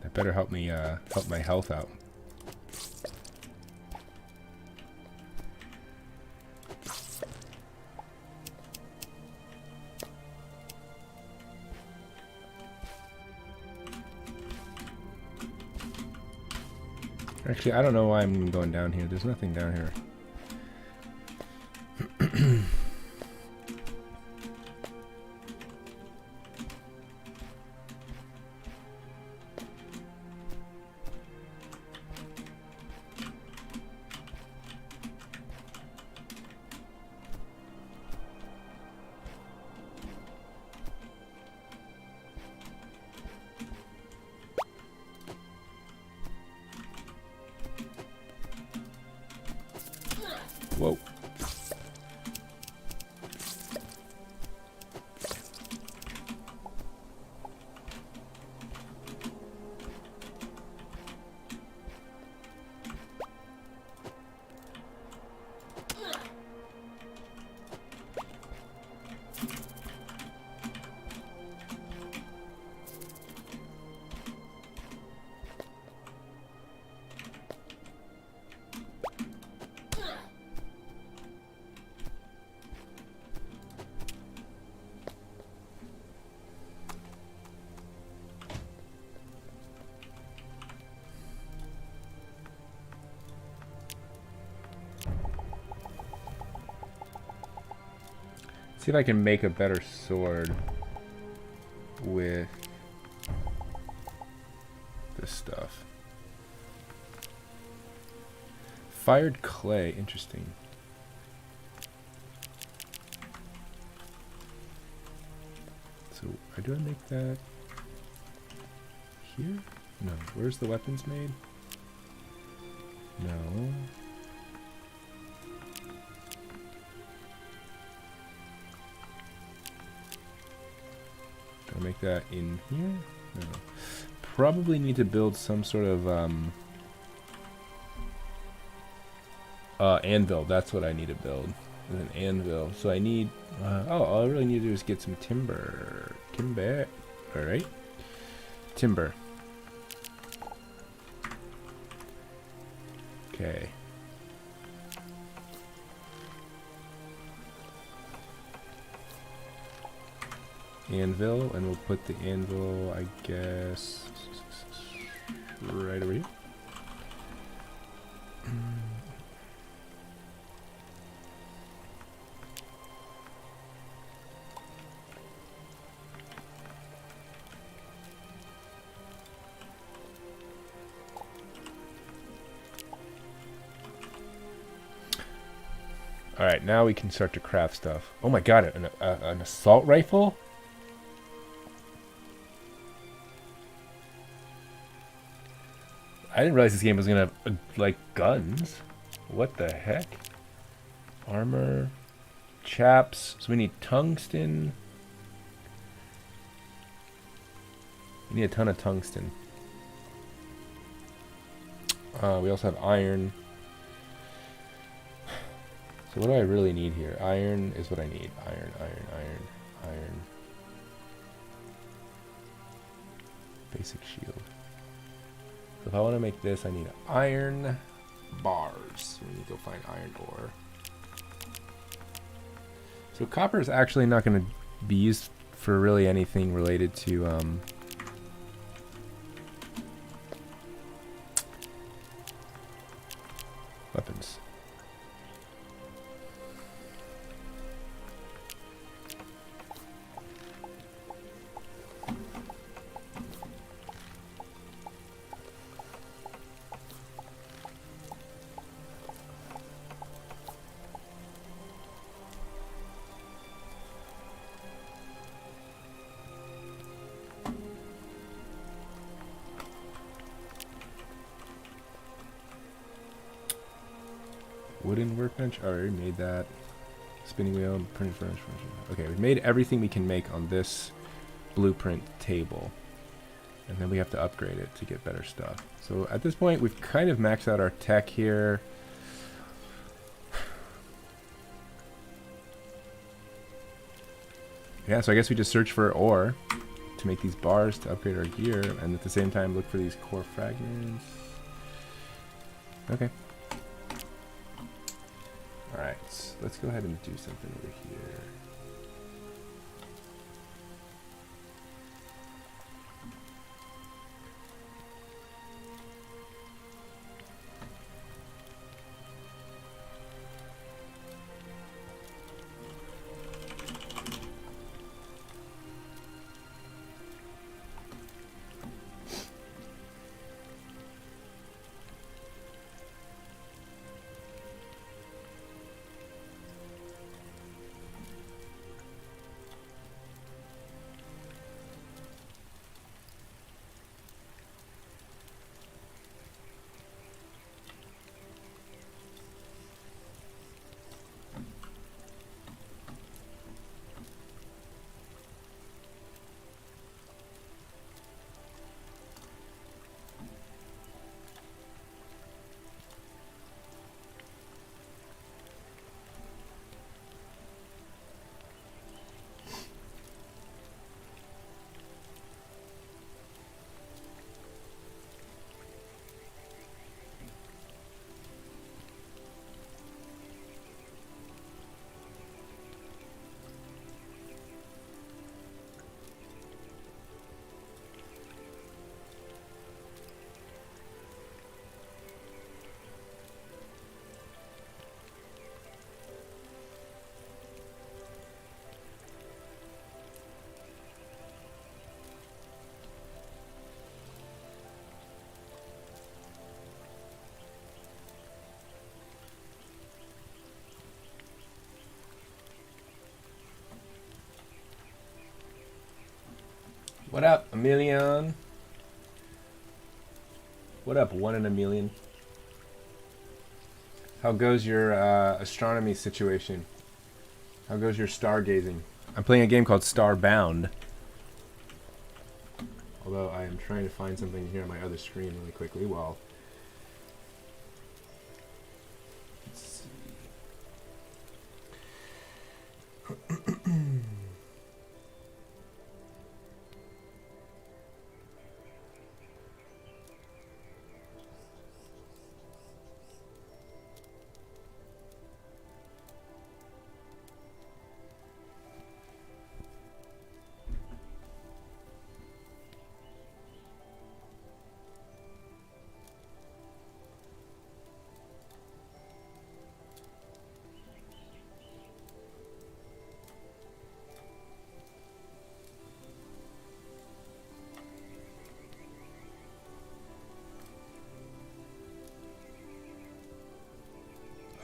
That better help me help my health out. Actually, I don't know why I'm even going down here. There's nothing down here. Whoa. See if I can make a better sword with this stuff. Fired clay, interesting. So, do I make that here? No. Where's the weapons made? No. Do I make that in here? No. Probably need to build some sort of anvil. That's what I need to build. Is an anvil. So I need all I really need to do is get some timber. Timber. Alright. Timber. Okay. Anvil, and we'll put the anvil, I guess, right over here. Alright, now we can start to craft stuff. Oh my god, an assault rifle? I didn't realize this game was gonna have, like, guns. What the heck? Armor. Chaps. So we need tungsten. We need a ton of tungsten. We also have iron. So what do I really need here? Iron is what I need. Iron, iron, iron, iron. Basic shield. So if I want to make this, I need iron bars. We need to go find iron ore. So copper is actually not going to be used for really anything related to weapons. Wooden workbench. I already made that. Spinning wheel, printed furniture. Okay, we've made everything we can make on this blueprint table. And then we have to upgrade it to get better stuff. So at this point, we've kind of maxed out our tech here. Yeah, so I guess we just search for ore to make these bars to upgrade our gear, and at the same time look for these core fragments. Okay. Alright, let's go ahead and do something over here. What up, a million? What up, 1 in a million? How goes your astronomy situation? How goes your stargazing? I'm playing a game called Starbound. Although I am trying to find something here on my other screen really quickly while... Let's see.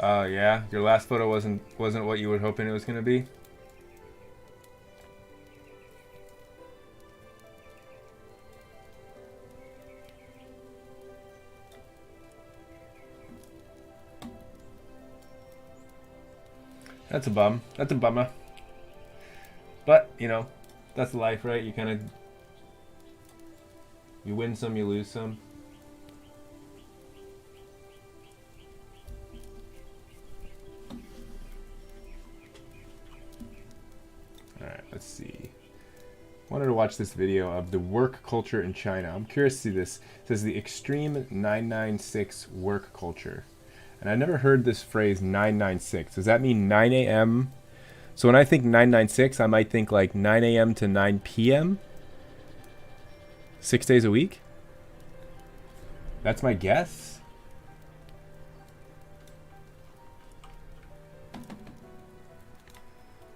Oh yeah, your last photo wasn't what you were hoping it was gonna be. That's a bum. That's a bummer. But you know, that's life, right? You win some, you lose some. Alright, let's see. Wanted to watch this video of the work culture in China. I'm curious to see this. It says the extreme 996 work culture. And I never heard this phrase 996. Does that mean 9 a.m.? So when I think 996, I might think like 9 a.m. to 9 p.m. 6 days a week? That's my guess.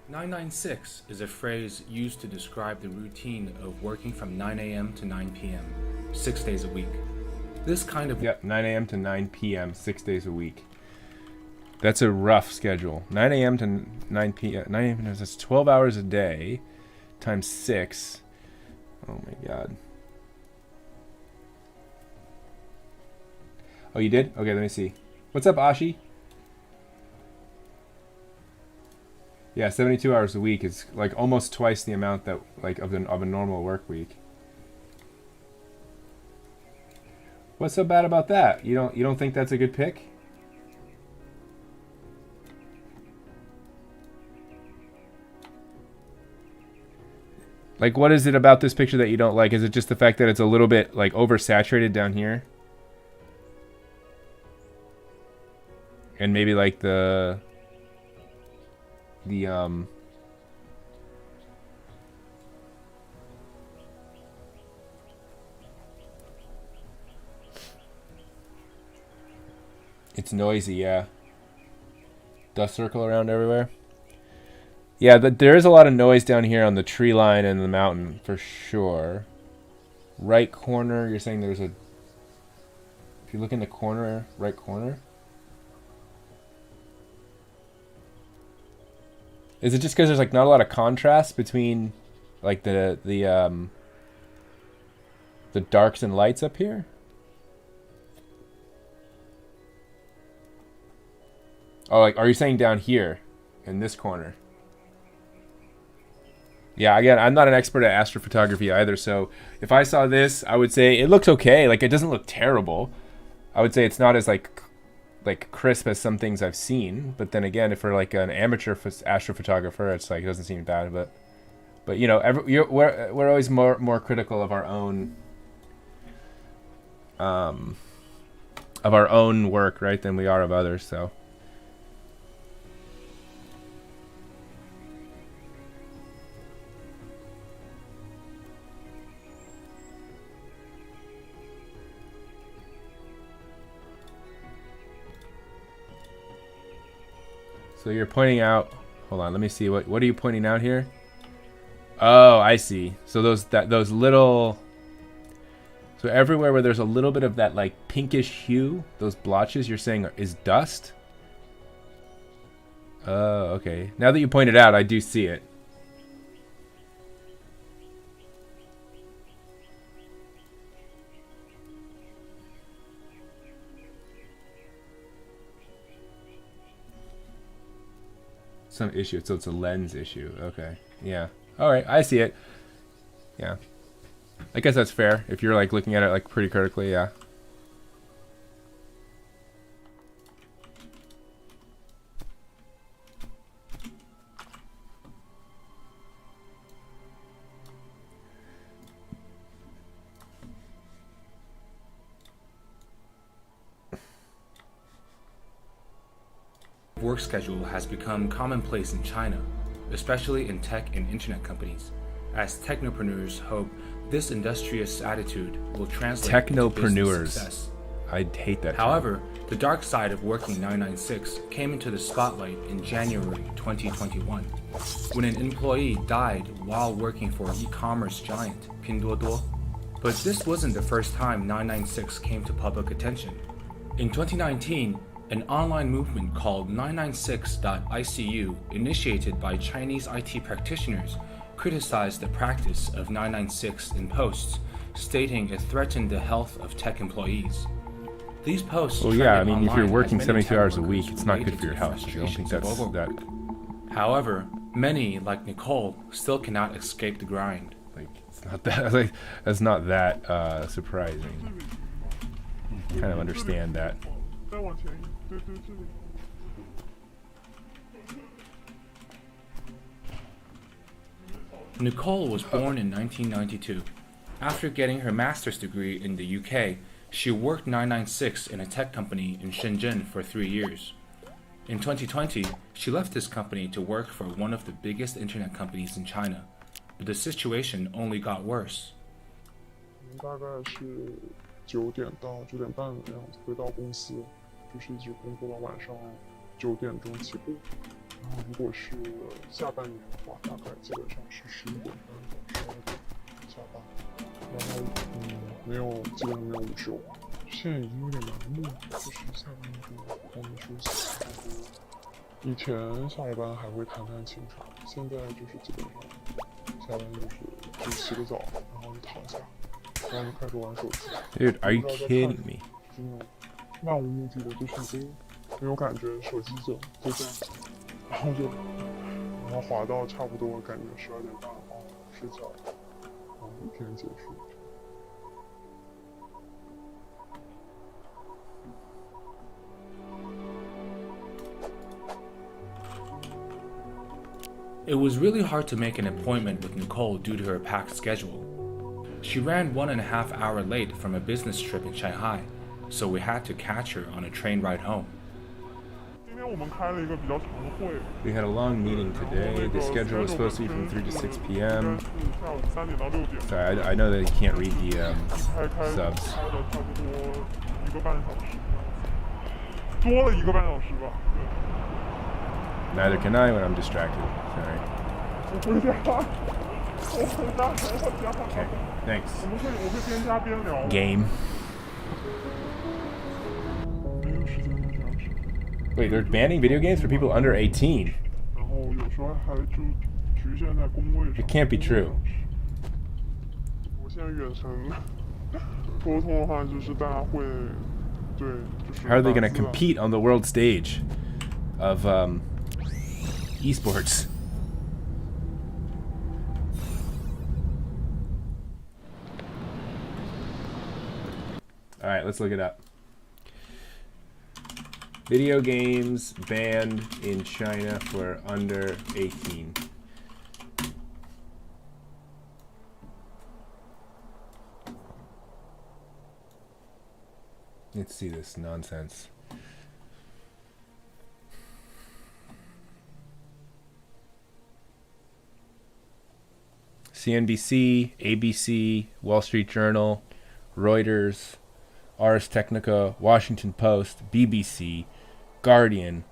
"996" is a phrase used to describe the routine of working from 9 a.m. to 9 p.m., 6 days a week. This kind of... Yep, 9 a.m. to 9 p.m., 6 days a week. That's a rough schedule. 9 a.m. to 9 p.m. 9 a.m. That's 12 hours a day times 6. Oh my god. Oh, you did? Okay, let me see. What's up, Ashi? Yeah, 72 hours a week is like almost twice the amount that like of a normal work week. What's so bad about that? You don't think that's a good pick? Like, what is it about this picture that you don't like? Is it just the fact that it's a little bit like oversaturated down here? And maybe like the it's noisy, yeah. Dust circle around everywhere. Yeah, there is a lot of noise down here on the tree line and the mountain, for sure. Right corner, you're saying there's a... If you look in the corner, right corner... Is it just because there's like not a lot of contrast between like the darks and lights up here? Oh, like, are you saying down here in this corner? Yeah, again, I'm not an expert at astrophotography either, so if I saw this, I would say it looks okay. Like, it doesn't look terrible. I would say it's not as like crisp as some things I've seen. But then again, if we're like an amateur astrophotographer, it's like it doesn't seem bad. But you know, we're always more critical of our own work, right, than we are of others. So. So you're pointing out. Hold on, let me see. What are you pointing out here? Oh, I see. So those little. So everywhere where there's a little bit of that like pinkish hue, those blotches you're saying is dust. Oh, okay. Now that you point it out, I do see it. Some issue, so it's a lens issue. Okay, yeah. All right, I see it. Yeah, I guess that's fair if you're like looking at it like pretty critically. Yeah. Work schedule has become commonplace in China, especially in tech and internet companies, as technopreneurs hope this industrious attitude will translate into business success. I hate that. However, the dark side of working 996 came into the spotlight in January 2021, when an employee died while working for e-commerce giant Pinduoduo. But this wasn't the first time 996 came to public attention. In 2019, an online movement called 996.icu, initiated by Chinese IT practitioners, criticized the practice of 996 in posts, stating it threatened the health of tech employees. These posts. Well, yeah, I mean, if you're working 72 hours a week, it's not good for your health. I don't think that's that. However, many, like Nicole, still cannot escape the grind. Like, it's not that. Like, that's not that surprising. Kind of understand that. Nicole was born in 1992. After getting her master's degree in the UK, she worked 996 in a tech company in Shenzhen for 3 years. In 2020, she left this company to work for one of the biggest internet companies in China, but the situation only got worse. 大概是9点到9点半的样子回到公司，就是一直工作到晚上9点钟起步。然后如果是下半年的话，大概基本上是11点半到12点下班。然后没有，基本上没有午休。现在已经有点麻木了，就是下班之后我们休息。以前下了班还会弹弹琴啥，现在就是基本上下班就洗个澡，然后就躺下。然后就开始玩手机。Dude, are you kidding me? 就是那种漫无目的的，就是没有感觉，手机就这样，然后滑到差不多感觉12点半，睡觉，然后一天结束。It was really hard to make an appointment with Nicole due to her packed schedule. She ran 1.5 hours late from a business trip in Shanghai, so we had to catch her on a train ride home. 今天我们开了一个比较长的会， We had a long meeting today. The schedule was supposed to be from 3 to 6 p.m. 下午3点到6点， Sorry, I know that you can't read the 开 subs. 开了差不多1个半小时，多了1个半小时吧。 Neither can I when I'm distracted. Sorry. 我回家，我回家，我家。 Okay, thanks. 我会边加边聊。 Game. 没有时间再加时。 Wait, they're banning video games for people under 18. 然后有时候还就局限在工位上。 It can't be true. 我现在远程沟通的话，就是大家会，对，就是。 How are they going to compete on the world stage of esports? All right, let's look it up. Video games banned in China for under 18. Let's see this nonsense. CNBC, ABC, Wall Street Journal, Reuters, Ars Technica, Washington Post, BBC, Guardian.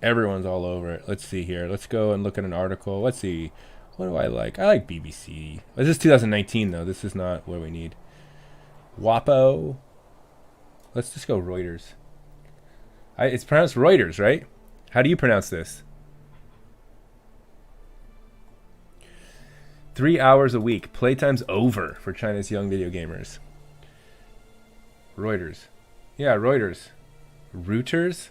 Everyone's all over it. Let's see here. Let's go and look at an article. Let's see. What do I like? I like BBC. This is 2019, though. This is not what we need. WAPO. Let's just go Reuters. It's pronounced Reuters, right? How do you pronounce this? 3 hours a week. Playtime's over for China's young video gamers. Reuters. Yeah, Reuters. Reuters?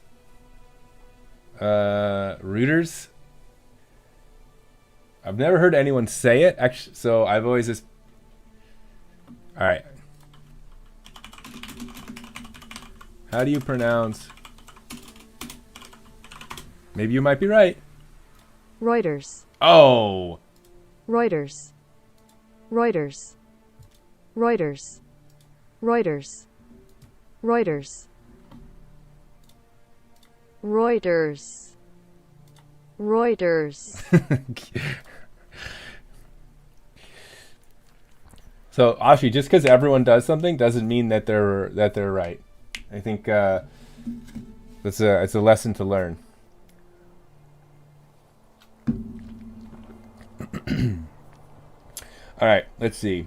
Reuters? I've never heard anyone say it, actually, so I've always just... Alright. How do you pronounce... Maybe you might be right. Reuters. Oh! Reuters. Reuters. Reuters. Reuters. Reuters. Reuters. Reuters. So, Ashi, just because everyone does something doesn't mean that they're right. I think it's a lesson to learn. All right, let's see.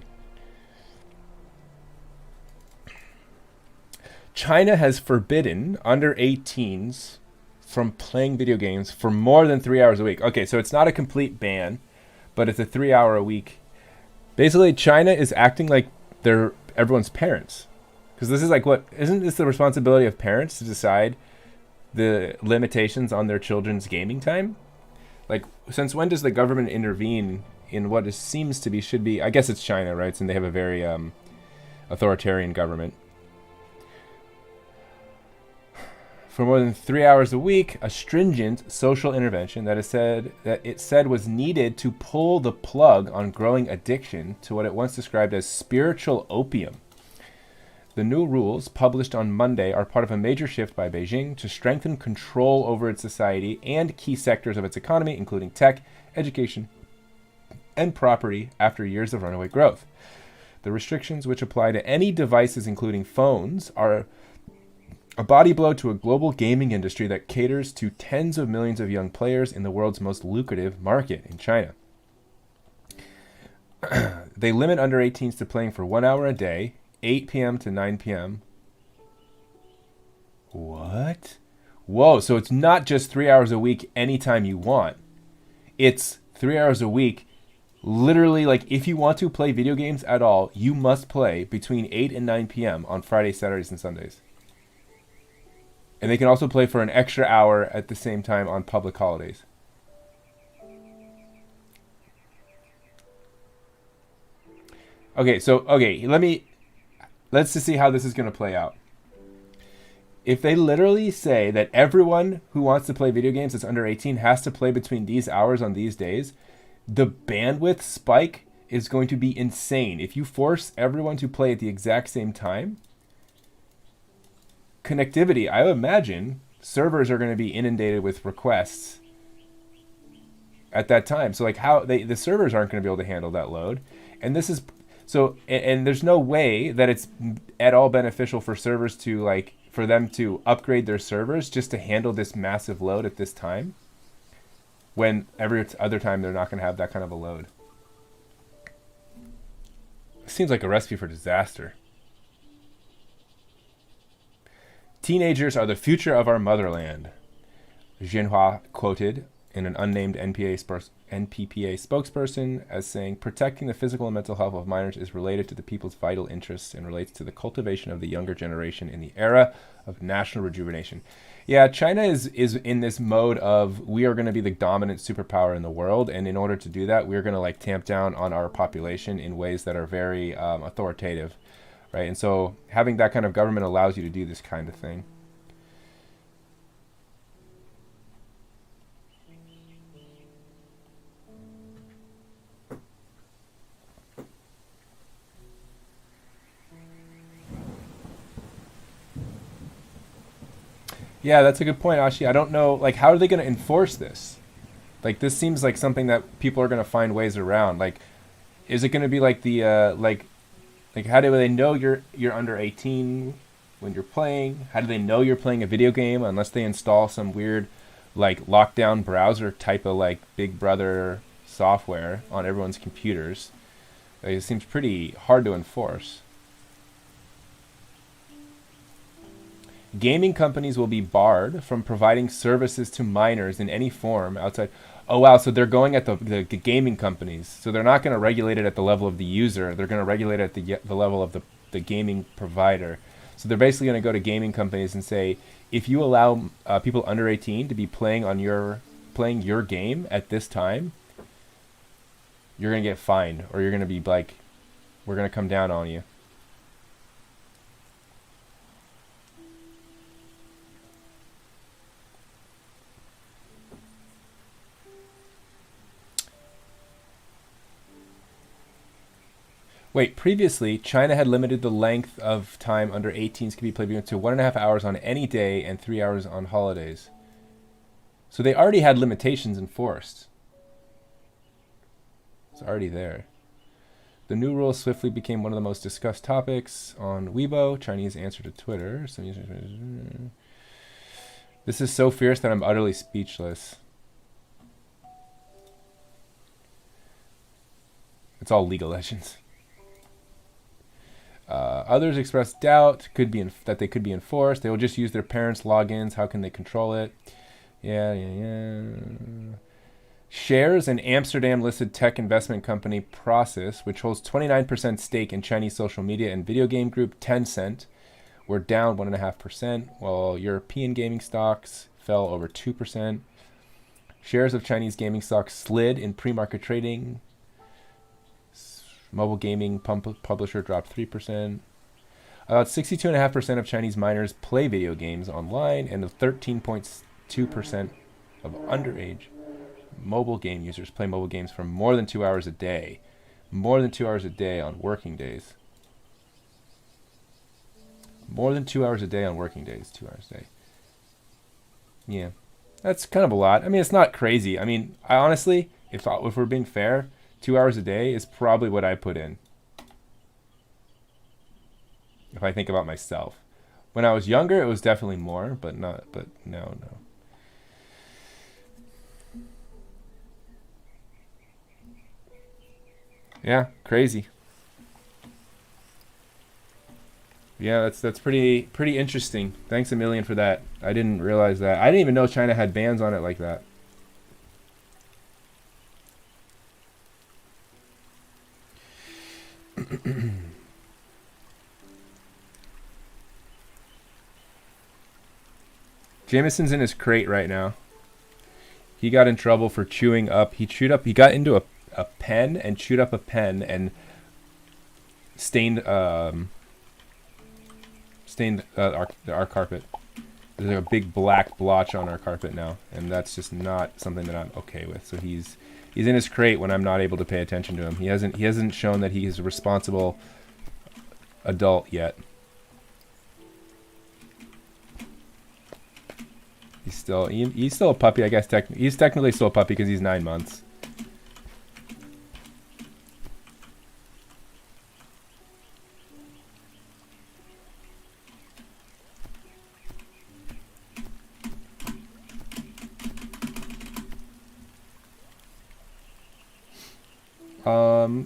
China has forbidden under 18s from playing video games for more than 3 hours a week. Okay, so it's not a complete ban, but it's a 3 hour a week. Basically, China is acting like they're everyone's parents. Because this is like isn't this the responsibility of parents to decide the limitations on their children's gaming time? Like, since when does the government intervene in what seems to be, should be, I guess it's China, right? And they have a very authoritarian government. For more than 3 hours a week, a stringent social intervention that it said was needed to pull the plug on growing addiction to what it once described as spiritual opium. The new rules, published on Monday, are part of a major shift by Beijing to strengthen control over its society and key sectors of its economy, including tech, education, and property, after years of runaway growth. The restrictions, which apply to any devices, including phones, are a body blow to a global gaming industry that caters to tens of millions of young players in the world's most lucrative market, in China. They limit under 18s to playing for 1 hour a day, 8 p.m. to 9 p.m. What? Whoa, so it's not just 3 hours a week anytime you want. It's 3 hours a week. Literally, like, if you want to play video games at all, you must play between 8 and 9 p.m. on Fridays, Saturdays, and Sundays. And they can also play for an extra hour at the same time on public holidays. Okay, let's just see how this is going to play out. if they literally say that everyone who wants to play video games that's under 18 has to play between these hours on these days, the bandwidth spike is going to be insane. If you force everyone to play at the exact same time, connectivity, I would imagine servers are going to be inundated with requests at that time. So like how the servers aren't going to be able to handle that load. And this is so, and there's no way that it's at all beneficial for servers to like, for them to upgrade their servers just to handle this massive load at this time, when every other time they're not going to have that kind of a load. It seems like a recipe for disaster. Teenagers are the future of our motherland, Xinhua quoted in an unnamed NPPA spokesperson as saying, protecting the physical and mental health of minors is related to the people's vital interests and relates to the cultivation of the younger generation in the era of national rejuvenation. Yeah, China is in this mode of, we are going to be the dominant superpower in the world, and in order to do that, we're going to like tamp down on our population in ways that are very authoritative, right? And so having that kind of government allows you to do this kind of thing. Yeah, that's a good point, Ashi. I don't know, like, how are they going to enforce this? Like, this seems like something that people are going to find ways around. Like, is it going to be like the, like, how do they know you're under 18 when you're playing? How do they know you're playing a video game unless they install some weird, like, lockdown browser type of, like, Big Brother software on everyone's computers? Like, it seems pretty hard to enforce. Gaming companies will be barred from providing services to minors in any form outside. Oh, wow. So they're going at the gaming companies. So they're not going to regulate it at the level of the user. They're going to regulate it at the level of the gaming provider. So they're basically going to go to gaming companies and say, if you allow people under 18 to be playing your game at this time, you're going to get fined, or you're going to be like, we're going to come down on you. Wait, previously, China had limited the length of time under 18s could be played to 1.5 hours on any day and 3 hours on holidays. So they already had limitations enforced. It's already there. The new rule swiftly became one of the most discussed topics on Weibo, Chinese answer to Twitter. This is so fierce that I'm utterly speechless. It's all League of Legends. Others expressed doubt that they could be enforced. They will just use their parents' logins. How can they control it? Yeah. Shares in Amsterdam-listed tech investment company Prosus, which holds 29% stake in Chinese social media and video game group Tencent, were down 1.5%, while European gaming stocks fell over 2%. Shares of Chinese gaming stocks slid in pre-market trading. Mobile gaming publisher dropped 3%. About 62.5% of Chinese minors play video games online, and 13.2% of underage mobile game users play mobile games for more than 2 hours a day. More than 2 hours a day on working days. More than 2 hours a day on working days. 2 hours a day. Yeah. That's kind of a lot. I mean, it's not crazy. I mean, I honestly, if we're being fair, 2 hours a day is probably what I put in. If I think about myself. When I was younger, it was definitely more, but no. Yeah, crazy. Yeah, that's pretty interesting. Thanks a million for that. I didn't realize that. I didn't even know China had bans on it like that. Jameson's in his crate right now. He got in trouble for chewing up. He got into a pen and chewed up a pen and stained our carpet. there's like a big black blotch on our carpet now, and that's just not something that I'm okay with. So he's in his crate when I'm not able to pay attention to him. He hasn't shown that he's a responsible adult yet. He's still a puppy, I guess. He's technically still a puppy because he's 9 months.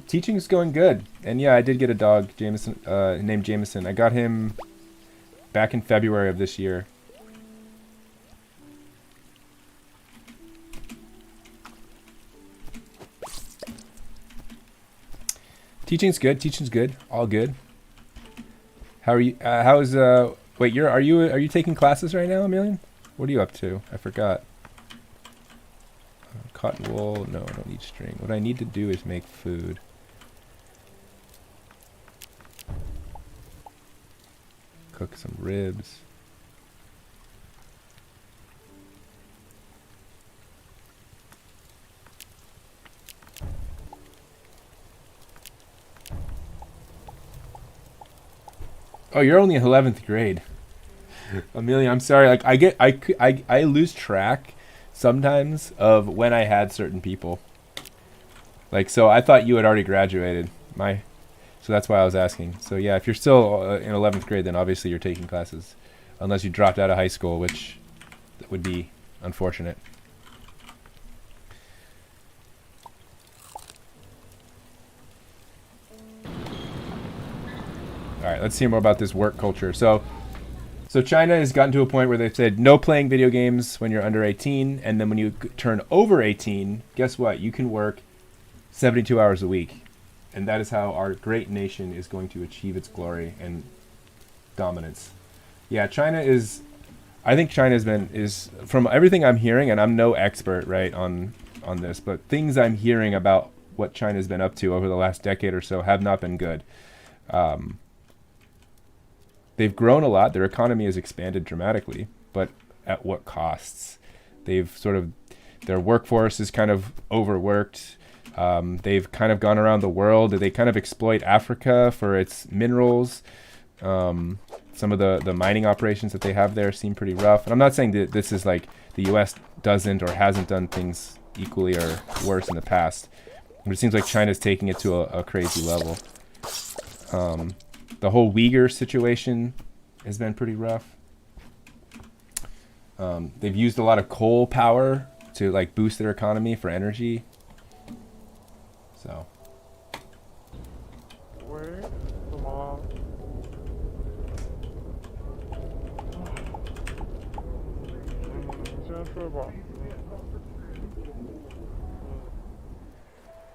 Teaching's going good, and yeah, I did get a dog, Jameson, named Jameson. I got him back in February of this year. Teaching's good, all good. How are you? Wait, are you taking classes right now, Emilian? What are you up to? I forgot. Cotton wool, no, I don't need string. What I need to do is make food. Cook some ribs. Oh, you're only in 11th grade. Amelia, I'm sorry. Like I lose track sometimes of when I had certain people. Like, so I thought you had already graduated. So that's why I was asking. So yeah, if you're still in 11th grade, then obviously you're taking classes, unless you dropped out of high school, which would be unfortunate. All right, let's hear more about this work culture. So China has gotten to a point where they've said no playing video games when you're under 18, and then when you turn over 18, guess what? You can work 72 hours a week. And that is how our great nation is going to achieve its glory and dominance. Yeah, I think China is from everything I'm hearing, and I'm no expert, right, on this, but things I'm hearing about what China's been up to over the last decade or so have not been good. They've grown a lot. Their economy has expanded dramatically, but at what costs? Their workforce is kind of overworked. They've kind of gone around the world. They kind of exploit Africa for its minerals. Some of the mining operations that they have there seem pretty rough. And I'm not saying that this is like the U.S. doesn't or hasn't done things equally or worse in the past. But it seems like China's taking it to a crazy level. The whole Uyghur situation has been pretty rough. They've used a lot of coal power to like boost their economy for energy. So. 喂，怎么了？你先睡吧。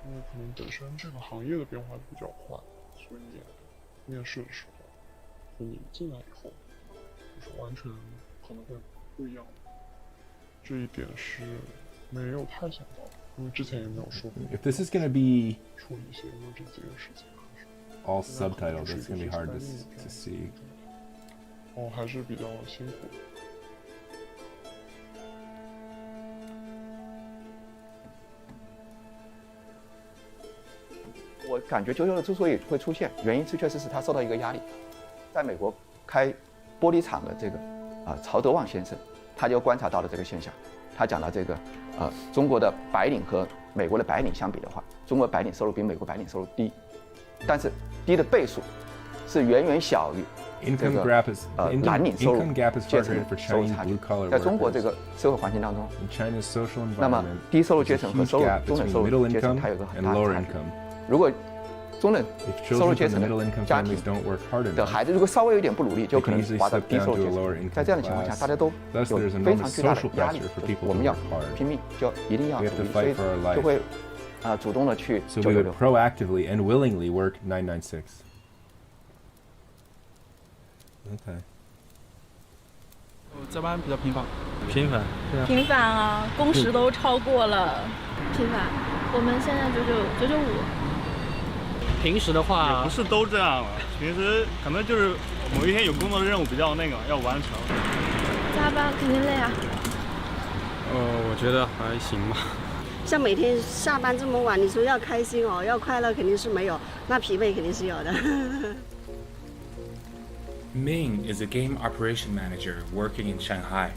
因为可能本身这个行业的变化比较快，所以面试的时候，和你进来以后，就是完全可能会不一样。这一点是没有太想到的，因为之前也没有说过。 If this is going to be 处理一些物质这件事情， all subtitles, it's going to be hard to see. 哦，还是比较辛苦。 我感觉996之所以会出现，原因确实是他受到一个压力。在美国开玻璃厂的这个曹德旺先生，他就观察到了这个现象。他讲到这个中国的白领和美国的白领相比的话，中国白领收入比美国白领收入低，但是低的倍数是远远小于 Income gap is 蓝领收入 income gap is 阶 far 层 greater for 的收入 Chinese 差距 blue collar。在中国这 workers. 个社会环境当中， In China's social 那么 environment, 低收入阶 there's a 层和 huge 收入 gap 中等 between 收 middle 入阶层 income 它有个很 and 大的 lower 差距。 income. 如果中等 If 收入 children 阶 from 层 middle 的 income 家庭 families don't work hard 的 enough, 孩子，如果稍微有一点不努力，就 they 可 can 能 easily 滑到 slip 低 down 收 to 入 a 阶 lower 层。 income 在这样的情况下， class. 大家都 Thus, 有 there's 非 enormous 常巨大的 social 压力 pressure for，就是 people 我 to 们要 work hard. 拼命，就一定要 We 努 have to 力，所 fight 以 for our 就 life. 会主动的去 So we would 996。 proactively and willingly work 996. Okay. 我加班比较频繁，频繁，对啊，频繁啊，工时都超过了。频繁，我们现在995。平时的也话不是都这样了。平时可能就是某一天有工作任务比较那个要完成。加加班肯定累啊。我觉得还行吧。像每天下班这么晚，你说要开心哦，要快乐肯定是没有，那疲惫肯定是有的。Ming is a game operation manager working in Shanghai.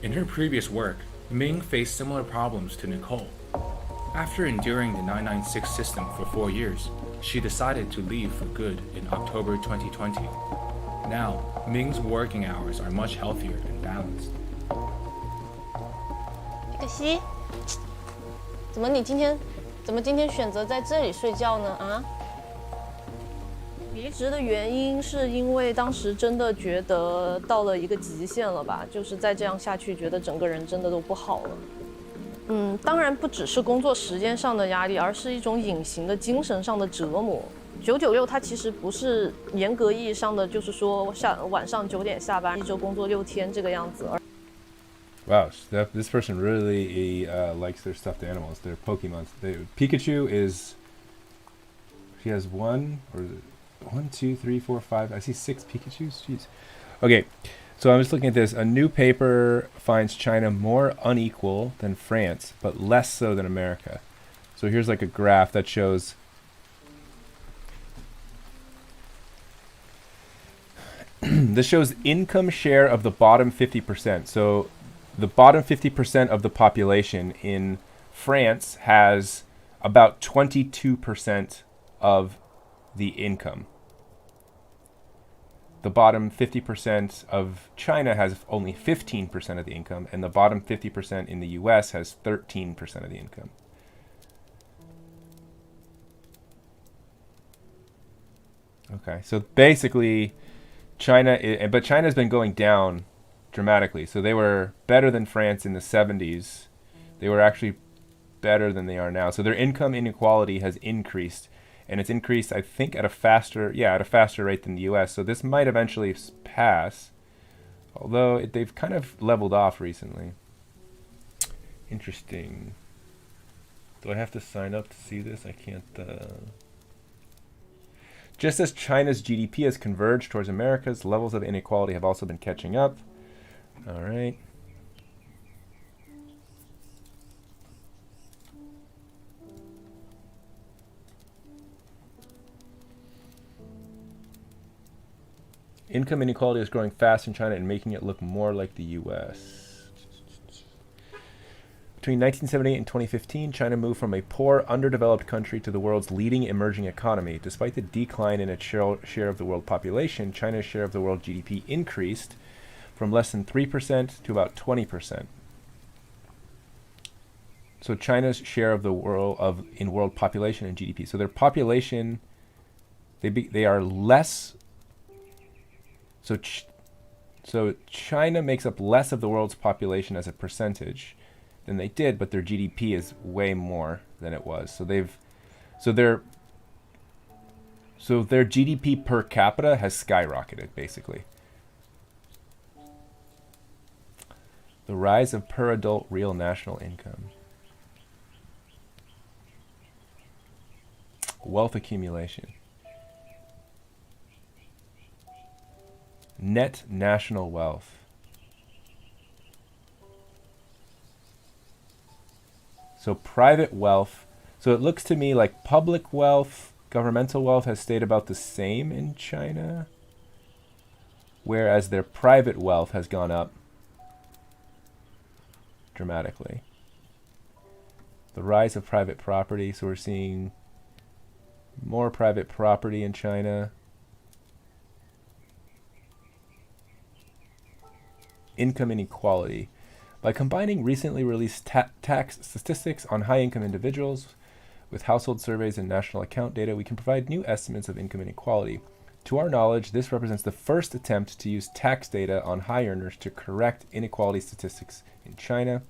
In her previous work, Ming faced similar problems to Nicole. After enduring the 996 system for 4 years, she decided to leave for good in October 2020. Now, Ming's working hours are much healthier and balanced. 可惜，怎么今天选择在这里睡觉呢？啊？离职的原因是因为当时真的觉得到了一个极限了吧，就是再这样下去，觉得整个人真的都不好了。当然不只是工作时间上的压力，而是一种隐形的精神上的折磨。996它其实不是严格意义上的，就是说晚上9点下班，一周工作6天这个样子。Wow, this person really likes their stuffed animals, their Pokemon. Pikachu is. She has 1, 2, 3, 4, 5. I see 6 Pikachus. Jeez. Okay, so I'm just looking at this. A new paper finds China more unequal than France, but less so than America. So here's like a graph that shows. This shows income share of the bottom 50%. So the bottom 50% of the population in France has about 22% of the income. The bottom 50% of China has only 15% of the income, and the bottom 50% in the US has 13% of the income. Okay, so basically but China's been going down dramatically. So they were better than France in the 70s. They were actually better than they are now. So their income inequality has increased, and it's increased, I think, at a faster rate than the US. So this might eventually pass, although they've kind of leveled off recently. Interesting. Do I have to sign up to see this? I can't. Just as China's GDP has converged towards America's, levels of inequality have also been catching up. All right. Income inequality is growing fast in China and making it look more like the US. Between 1978 and 2015, China moved from a poor, underdeveloped country to the world's leading emerging economy. Despite the decline in its share of the world population, China's share of the world GDP increased from less than 3% to about 20%. So China's share of the world in world population and GDP. So their population, they are less. So China makes up less of the world's population as a percentage than they did, but their GDP is way more than it was. So their GDP per capita has skyrocketed, basically. The rise of per adult real national income. Wealth accumulation. Net national wealth. So private wealth. So it looks to me like public wealth, governmental wealth has stayed about the same in China, whereas their private wealth has gone up dramatically. The rise of private property. So we're seeing more private property in China. Income inequality. By combining recently released tax statistics on high-income individuals with household surveys and national account data, we can provide new estimates of income inequality. To our knowledge, this represents the first attempt to use tax data on high earners to correct inequality statistics in China.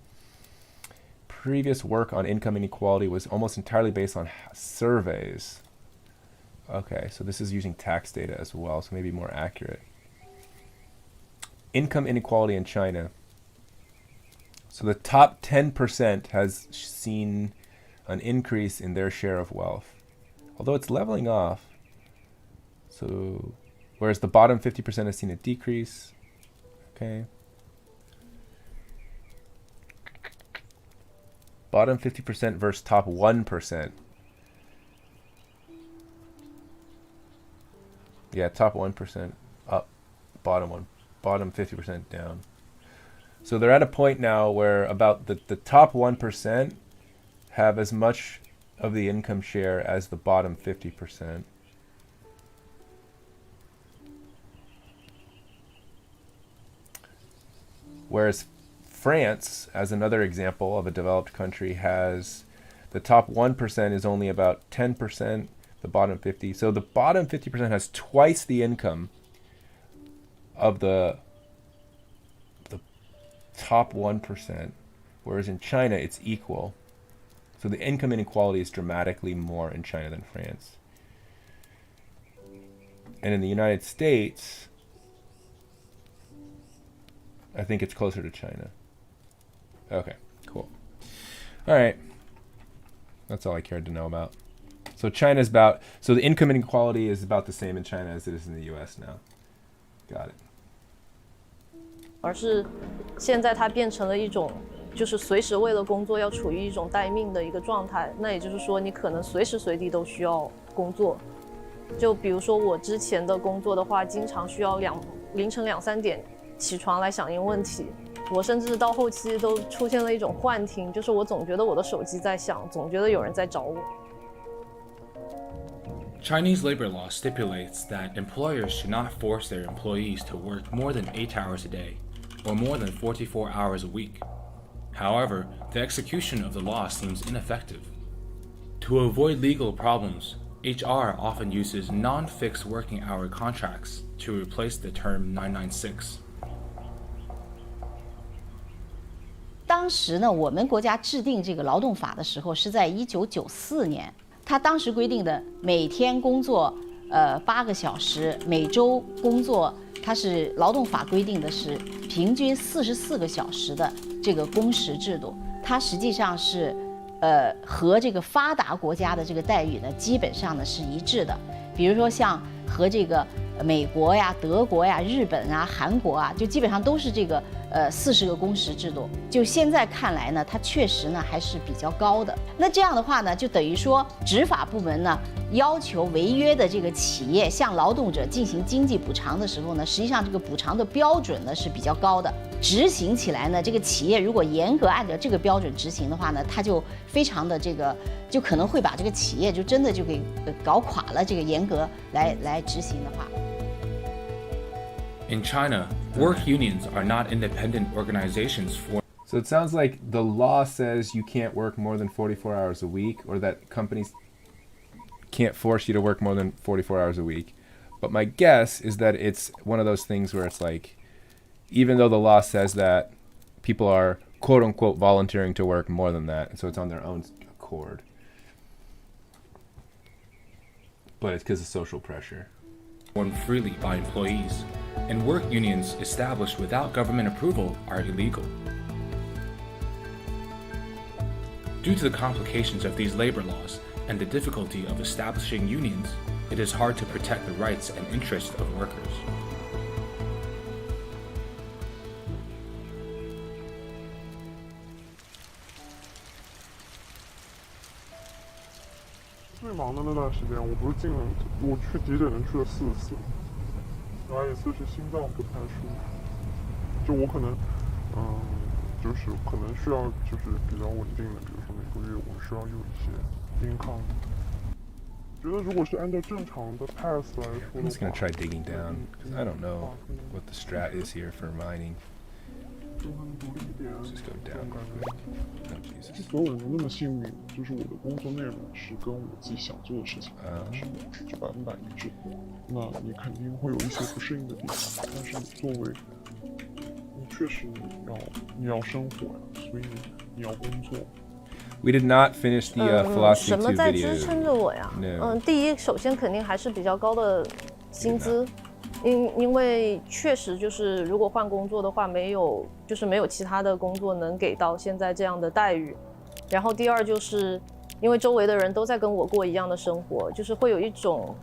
Previous work on income inequality was almost entirely based on surveys. Okay, so this is using tax data as well, so maybe more accurate. Income inequality in China. So the top 10% has seen an increase in their share of wealth, although it's leveling off. So, whereas the bottom 50% has seen a decrease. Okay. Bottom 50% versus top 1%. Yeah, top 1% up, bottom 50% down. So they're at a point now where about the top 1% have as much of the income share as the bottom 50%. Whereas France, as another example of a developed country, has the top 1% is only about 10%, the bottom 50. So the bottom 50% has twice the income of the top 1%, whereas in China it's equal. So the income inequality is dramatically more in China than France. And in the United States, I think it's closer to China. Okay, cool. All right. That's all I cared to know about. So so the income inequality is about the same in China as it is in the US now. Got it. 而是现在它变成了一种，就是随时为了工作要处于一种待命的一个状态。那也就是说，你可能随时随地都需要工作。就比如说我之前的工作的话，经常需要凌晨2、3点起床来响应问题。我甚至到后期都出现了一种幻听，就是我总觉得我的手机在响，总觉得有人在找我。Chinese labor law stipulates that employers should not force their employees to work more than 8 hours a day, or more than 44 hours a week. However, the execution of the law seems ineffective. To avoid legal problems, HR often uses non-fixed working hour contracts to replace the term 996. 当时呢，我们国家制定这个劳动法的时候是在1994年，他当时规定的每天工作8个小时，每周工作，它是劳动法规定的是平均44个小时的这个工时制度，它实际上是和这个发达国家的这个待遇呢基本上呢是一致的。比如说像和这个美国呀、德国呀、日本啊、韩国啊，就基本上都是这个40个工时制度。就现在看来呢，它确实呢还是比较高的。那这样的话呢，就等于说执法部门呢要求违约的这个企业向劳动者进行经济补偿的时候呢，实际上这个补偿的标准呢是比较高的。执行起来呢，这个企业如果严格按照这个标准执行的话呢，它就非常的这个，就可能会把这个企业就真的就给搞垮了。这个严格来执行的话。In China, work unions are not independent organizations for. So it sounds like the law says you can't work more than 44 hours a week, or that companies can't force you to work more than 44 hours a week. But my guess is that it's one of those things where it's like, even though the law says that, people are quote unquote volunteering to work more than that, and so it's on their own accord. But it's because of social pressure. Formed freely by employees, and work unions established without government approval are illegal. Due to the complications of these labor laws and the difficulty of establishing unions, it is hard to protect the rights and interests of workers. 最忙的那段时间，我不是我去急诊去了4次，然后一次是心脏不太舒服，就我可能，就是可能需要就是比较稳定的，比如说每个月我需要有一些income。觉得如果是按照正常的 path 来说 I'm just gonna try digging down because I don't know what the strat is here for mining. Let's just go down. Oh, Jesus. 所有人都那么幸运，就是我的工作内容是跟我自己想做的事情是就100%一致。那你肯定会有一些不适应的地方，但是作为你确实你要生活呀，所以你要工作。We did not finish the philosophy 什么 2在 video. 支撑着我呀？第一，首先肯定还是比较高的薪资。因为确实就是如果换工作的话，没有其他的工作能给到现在这样的待遇。然后第二就是因为周围的人都在跟我过一样的生活，就是会有一种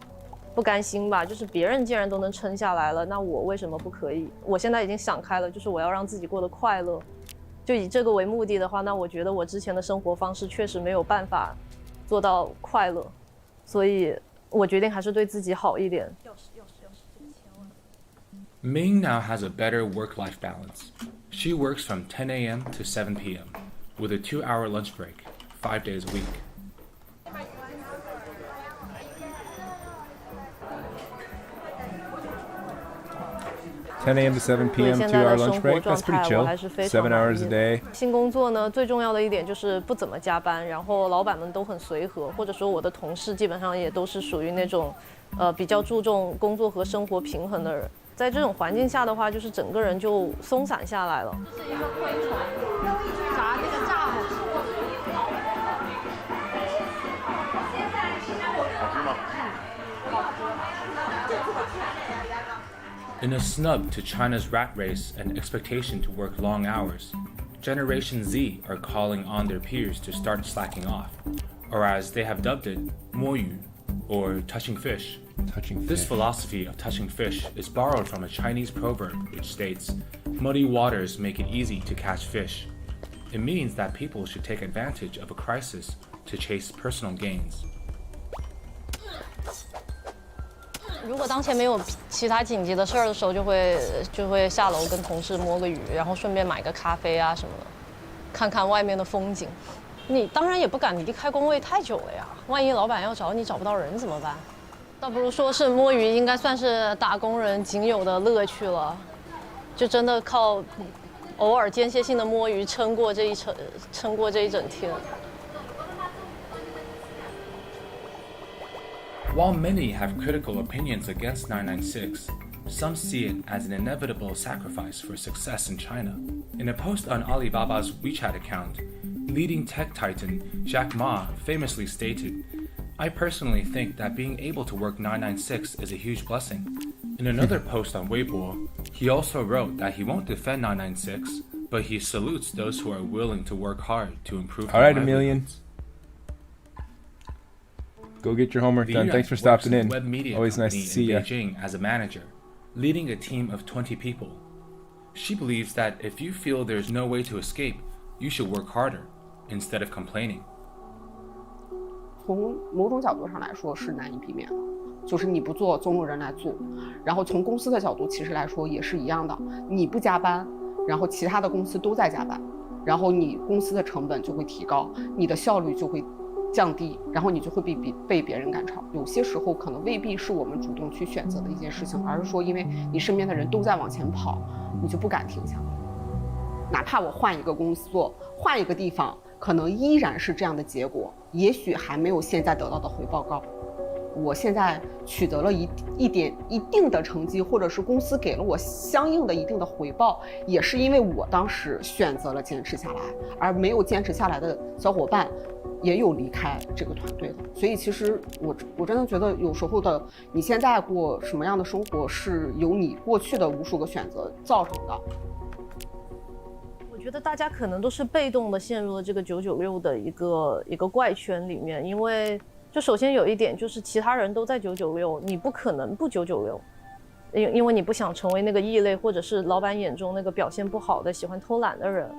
不甘心吧，就是别人既然都能撑下来了，那我为什么不可以？我现在已经想开了，就是我要让自己过得快乐。就以这个为目的的话，那我觉得我之前的生活方式确实没有办法做到快乐，所以我决定还是对自己好一点。Ming now has a better work-life balance. She works from 10 a.m. to 7 p.m. with a 2-hour lunch break, 5 days a week. $10 a.m. to 7 p.m. 现在 2-hour 的 lunch 生活 break. 状 That's 态 pretty 我 chill. 还是非常 7 满 hours 意 a 的。 day. 新工作呢，最重要的一点就是不怎么加班，然后老板们都很随和，或者说我的同事基本上也都是属于那种，比较注重工作和生活平衡的人。在这种环境下的话，就是整个人就松散下来了。这是一个昆虫，炸这个炸好吃。 In a snub to China's rat race and expectation to work long hours, Generation Z are calling on their peers to start slacking off, or as they have dubbed it, 摸鱼, or touching fish. Touching This fish. philosophy of touching fish is borrowed from a Chinese proverb which states, muddy waters make it easy to catch fish. It means that people should take advantage of a crisis to chase personal gains. 如果当前没有其他紧急的事儿的时候，就会下楼跟同事摸个鱼，然后顺便买个咖啡啊什么的，看看外面的风景。你当然也不敢离开工位太久了呀，万一老板要找你找不到人怎么办？倒不如说是摸鱼，应该算是打工人仅有的乐趣了，就真的靠偶尔间歇性的摸鱼撑过这一整天。 While many have critical opinions against 996, some see it as an inevitable sacrifice for success in China. In a post on Alibaba's WeChat account, leading tech titan Jack Ma famously stated, "I personally think that being able to work 996 is a huge blessing." In another post on Weibo, he also wrote that he won't defend 996, but he salutes those who are willing to work hard to improve All their right, Emilian. livelihoods. Go get your homework Li done. Yuan Thanks for works stopping in in. a web media Always nice company to see in you. Beijing as a manager, leading a team of 20 people. She believes that if you feel there's no way to escape, you should work harder instead of complaining. 从某种角度上来说是难以避免的，就是你不做，总有人来做。然后从公司的角度其实来说也是一样的，你不加班，然后其他的公司都在加班，然后你公司的成本就会提高，你的效率就会降低，然后你就会被别人赶超。有些时候可能未必是我们主动去选择的一件事情，而是说因为你身边的人都在往前跑，你就不敢停下来。哪怕我换一个工作，换一个地方，可能依然是这样的结果，也许还没有现在得到的回报高。我现在取得了一定的成绩，或者是公司给了我相应的一定的回报，也是因为我当时选择了坚持下来，而没有坚持下来的小伙伴也有离开这个团队的。所以其实我真的觉得有时候的你现在过什么样的生活是由你过去的无数个选择造成的。我觉得大家可能都是被动的陷入了这个996的一个怪圈里面，因为就首先有一点就是其他人都在996，你不可能不996，因为你不想成为那个异类，或者是老板眼中那个表现不好的、喜欢偷懒的人。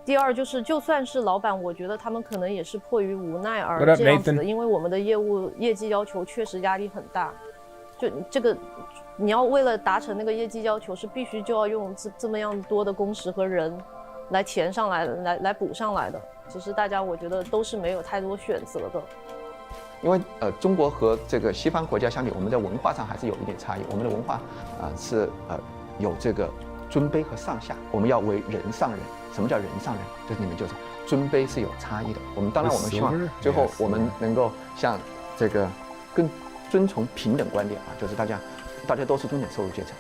第二就是，就算是老板，我觉得他们可能也是迫于无奈而这样子的，因为我们的业绩要求确实压力很大。就这个，你要为了达成那个业绩要求，是必须就要用这么样多的工时和人来填上来，来补上来的。其实大家我觉得都是没有太多选择的。因为中国和这个西方国家相比，我们在文化上还是有一点差异。我们的文化是有这个尊卑和上下，我们要为人上人。什么叫人上人？就是你们就是尊卑是有差异的。我们当然我们希望最后我们能够像这个更遵从平等观点啊，就是大家都是中等收入阶层。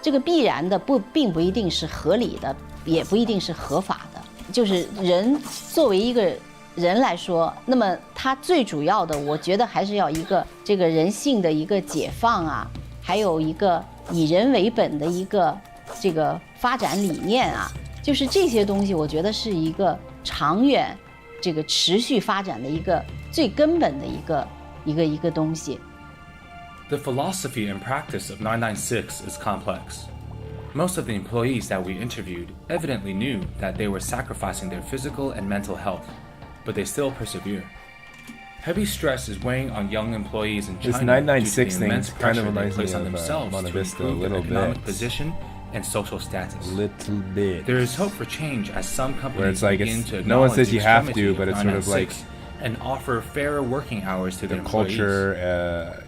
这个必然的并不一定是合理的，也不一定是合法的。就是人作为一个人来说，那么他最主要的，我觉得还是要一个这个人性的一个解放啊，还有一个以人为本的一个这个发展理念啊，就是这些东西，我觉得是一个长远这个持续发展的一个最根本的一个东西。The philosophy and practice of 996 is complex. Most of the employees that we interviewed evidently knew that they were sacrificing their physical and mental health, but they still persevere. Heavy stress is weighing on young employees in This China due to 996 the thing immense kind of pressure they reminds me place on of themselves Monte to Vista a improve their little economic bit. position and social status. Little bit. There is hope for change as some companies Where it's like begin it's, to no one acknowledge says the you have extremity to, but of it's sort of like 996 and offer fairer working hours to the their employees. culture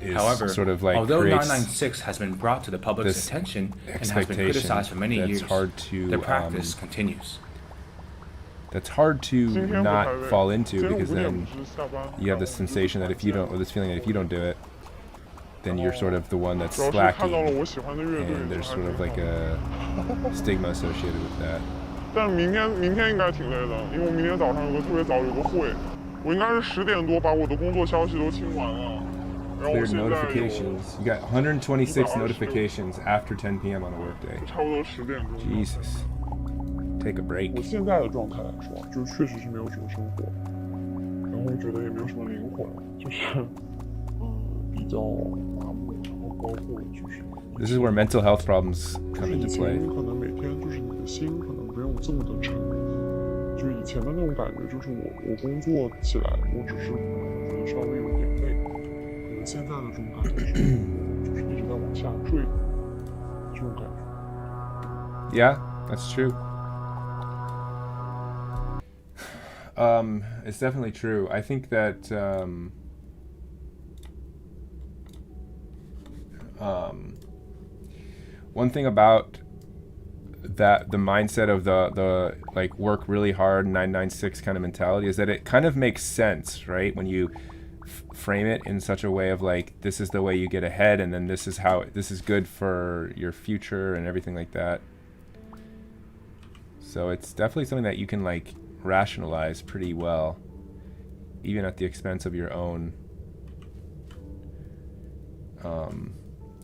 is However, sort of like although creates 996 has been brought to the public's this attention and has been expectation criticized for many that's years, hard to, the practice continues. That's hard to not fall into, because then 今天不是下班， you have this sensation that if you don't, or this feeling that if you don't do it, then you're sort of the one that's 主要是看到了 slacking, 我喜欢的乐队， and there's 还 sort 挺 of 好 like 的 a stigma associated with that. 但明天应该挺累的，因为我明天早上有个特别早有个会，我应该是10点多把我的工作消息都清完了，然后我 Cleared 现在有 notifications. You got 126 notifications after 10 p.m. on a workday. 差不多10点钟。 Jesus. Take a break. 我现在的状态来说，就确实是没有什么生活，然后觉得也没有什么灵魂，就是比较麻木，然后包括就是。 This is where mental health problems come 以 into 前 play. 可能每天就是你的心可能没有这么的沉，就以前的那种感觉，就是我工作起来，我只是可能觉得稍微有点累，可能现在的这种感觉是，就是一直在往下坠，这种感觉。 Yeah, that's true. It's definitely true. I think that one thing about that, the mindset of the like work really hard 996 kind of mentality, is that it kind of makes sense, right? When you frame it in such a way of like, this is the way you get ahead, and then this is how this is good for your future and everything like that. So it's definitely something that you can like rationalize pretty well, even at the expense of your own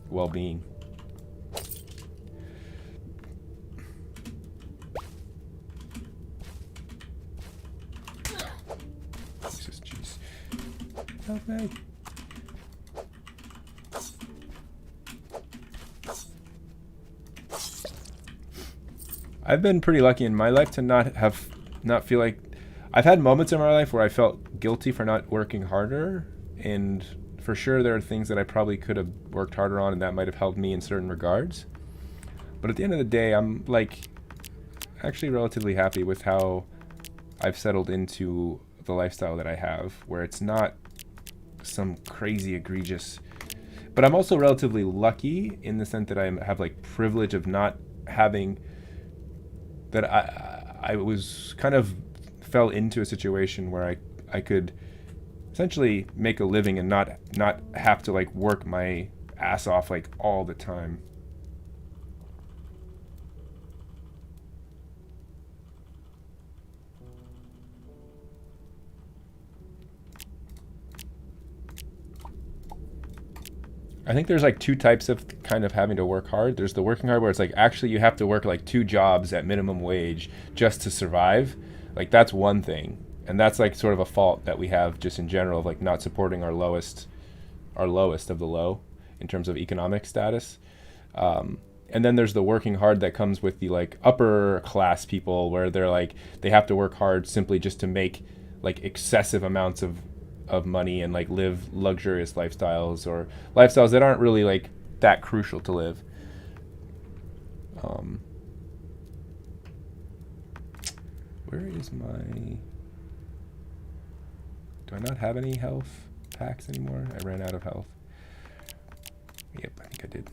well-being. Jesus, jeez. Help me. I've been pretty lucky in my life to not feel like, I've had moments in my life where I felt guilty for not working harder, and for sure there are things that I probably could have worked harder on, and that might have helped me in certain regards. But at the end of the day, I'm like actually relatively happy with how I've settled into the lifestyle that I have, where it's not some crazy egregious, but I'm also relatively lucky in the sense that I have like privilege of not having that. I was kind of fell into a situation where I could essentially make a living and not have to like work my ass off like all the time. I think there's like two types of kind of having to work hard. There's the working hard where it's like actually you have to work like 2 jobs at minimum wage just to survive. Like that's one thing. And that's like sort of a fault that we have just in general of like not supporting our lowest of the low in terms of economic status. And then there's the working hard that comes with the like upper class people, where they're like, they have to work hard simply just to make like excessive amounts of money and like live luxurious lifestyles, or lifestyles that aren't really like that crucial to live. Where is my, do I not have any health packs anymore? I ran out of health. Yep, I think I did.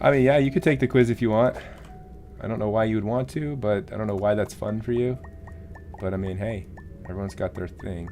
I mean, yeah, you could take the quiz if you want. I don't know why you would want to, but I don't know why that's fun for you. But I mean, hey, everyone's got their thing.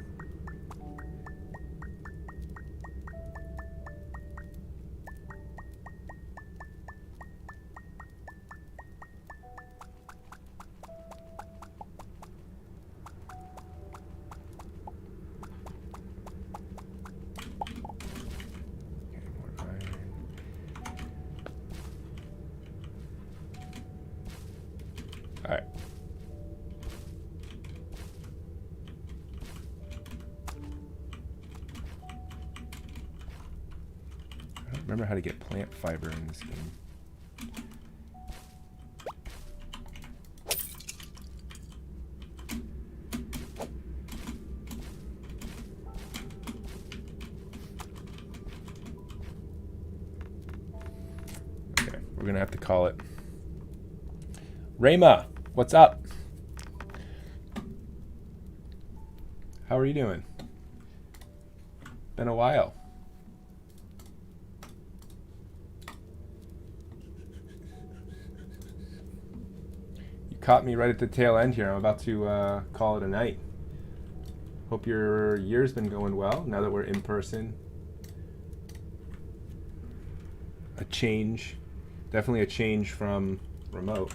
remember how to get plant fiber in this game. Okay, we're gonna have to call it. Rayma, what's up? How are you doing? Been a while. You caught me right at the tail end here. I'm about to call it a night. Hope your year's been going well now that we're in person. A change. Definitely a change from remote.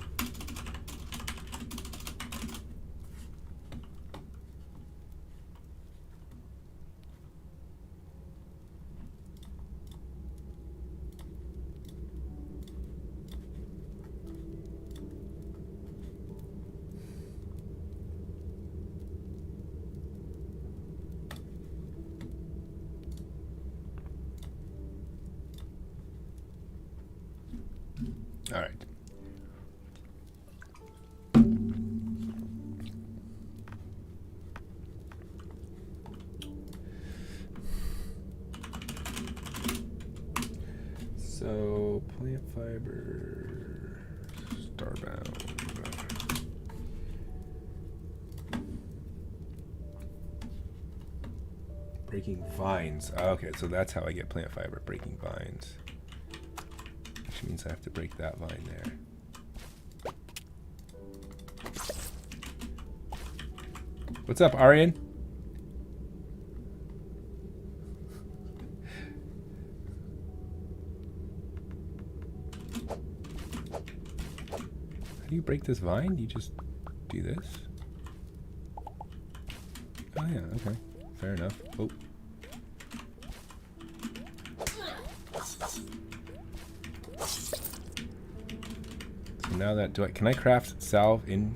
All right. So, plant fiber, starbound. Breaking vines. Okay, so that's how I get plant fiber, breaking vines. Which means I have to break that vine there. What's up, Aryan? How do you break this vine? You just do this? Oh yeah, okay. Fair enough. Oh. So now that can I craft salve in?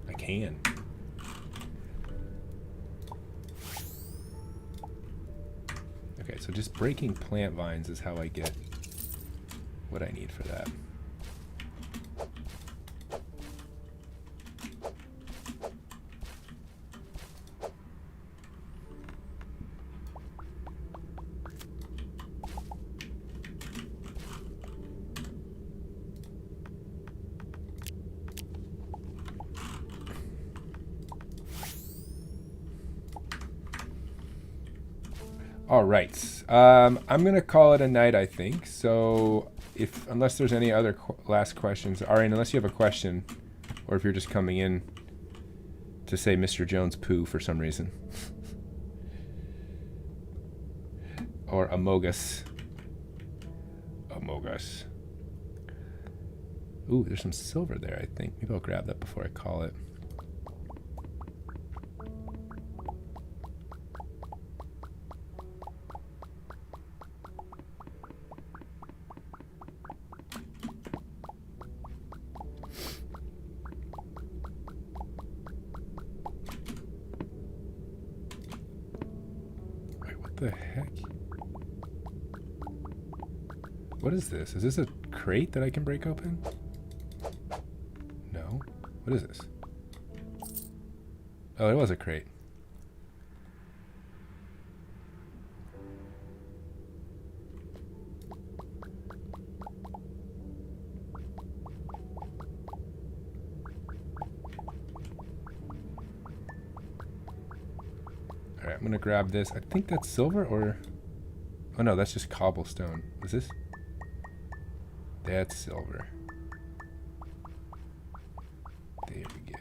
I can. Okay, so just breaking plant vines is how I get what I need for that. All right, I'm gonna call it a night, I think. So, unless there's any other last questions, Arian, unless you have a question, or if you're just coming in to say Mr. Jones poo for some reason, or Amogus. Amogus. Ooh, there's some silver there, I think. Maybe I'll grab that before I call it. The heck? What is this? Is this a crate that I can break open? No. What is this? Oh, it was a crate. Alright, I'm gonna grab this. I think that's silver or... Oh no, that's just cobblestone. Is this? That's silver. There we go.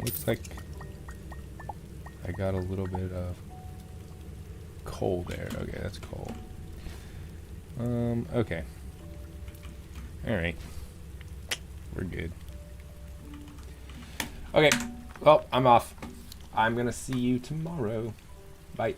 Looks like I got a little bit of coal there. Okay, that's coal. Okay. Alright. We're good. Okay. Well, I'm off. I'm gonna see you tomorrow. Bye.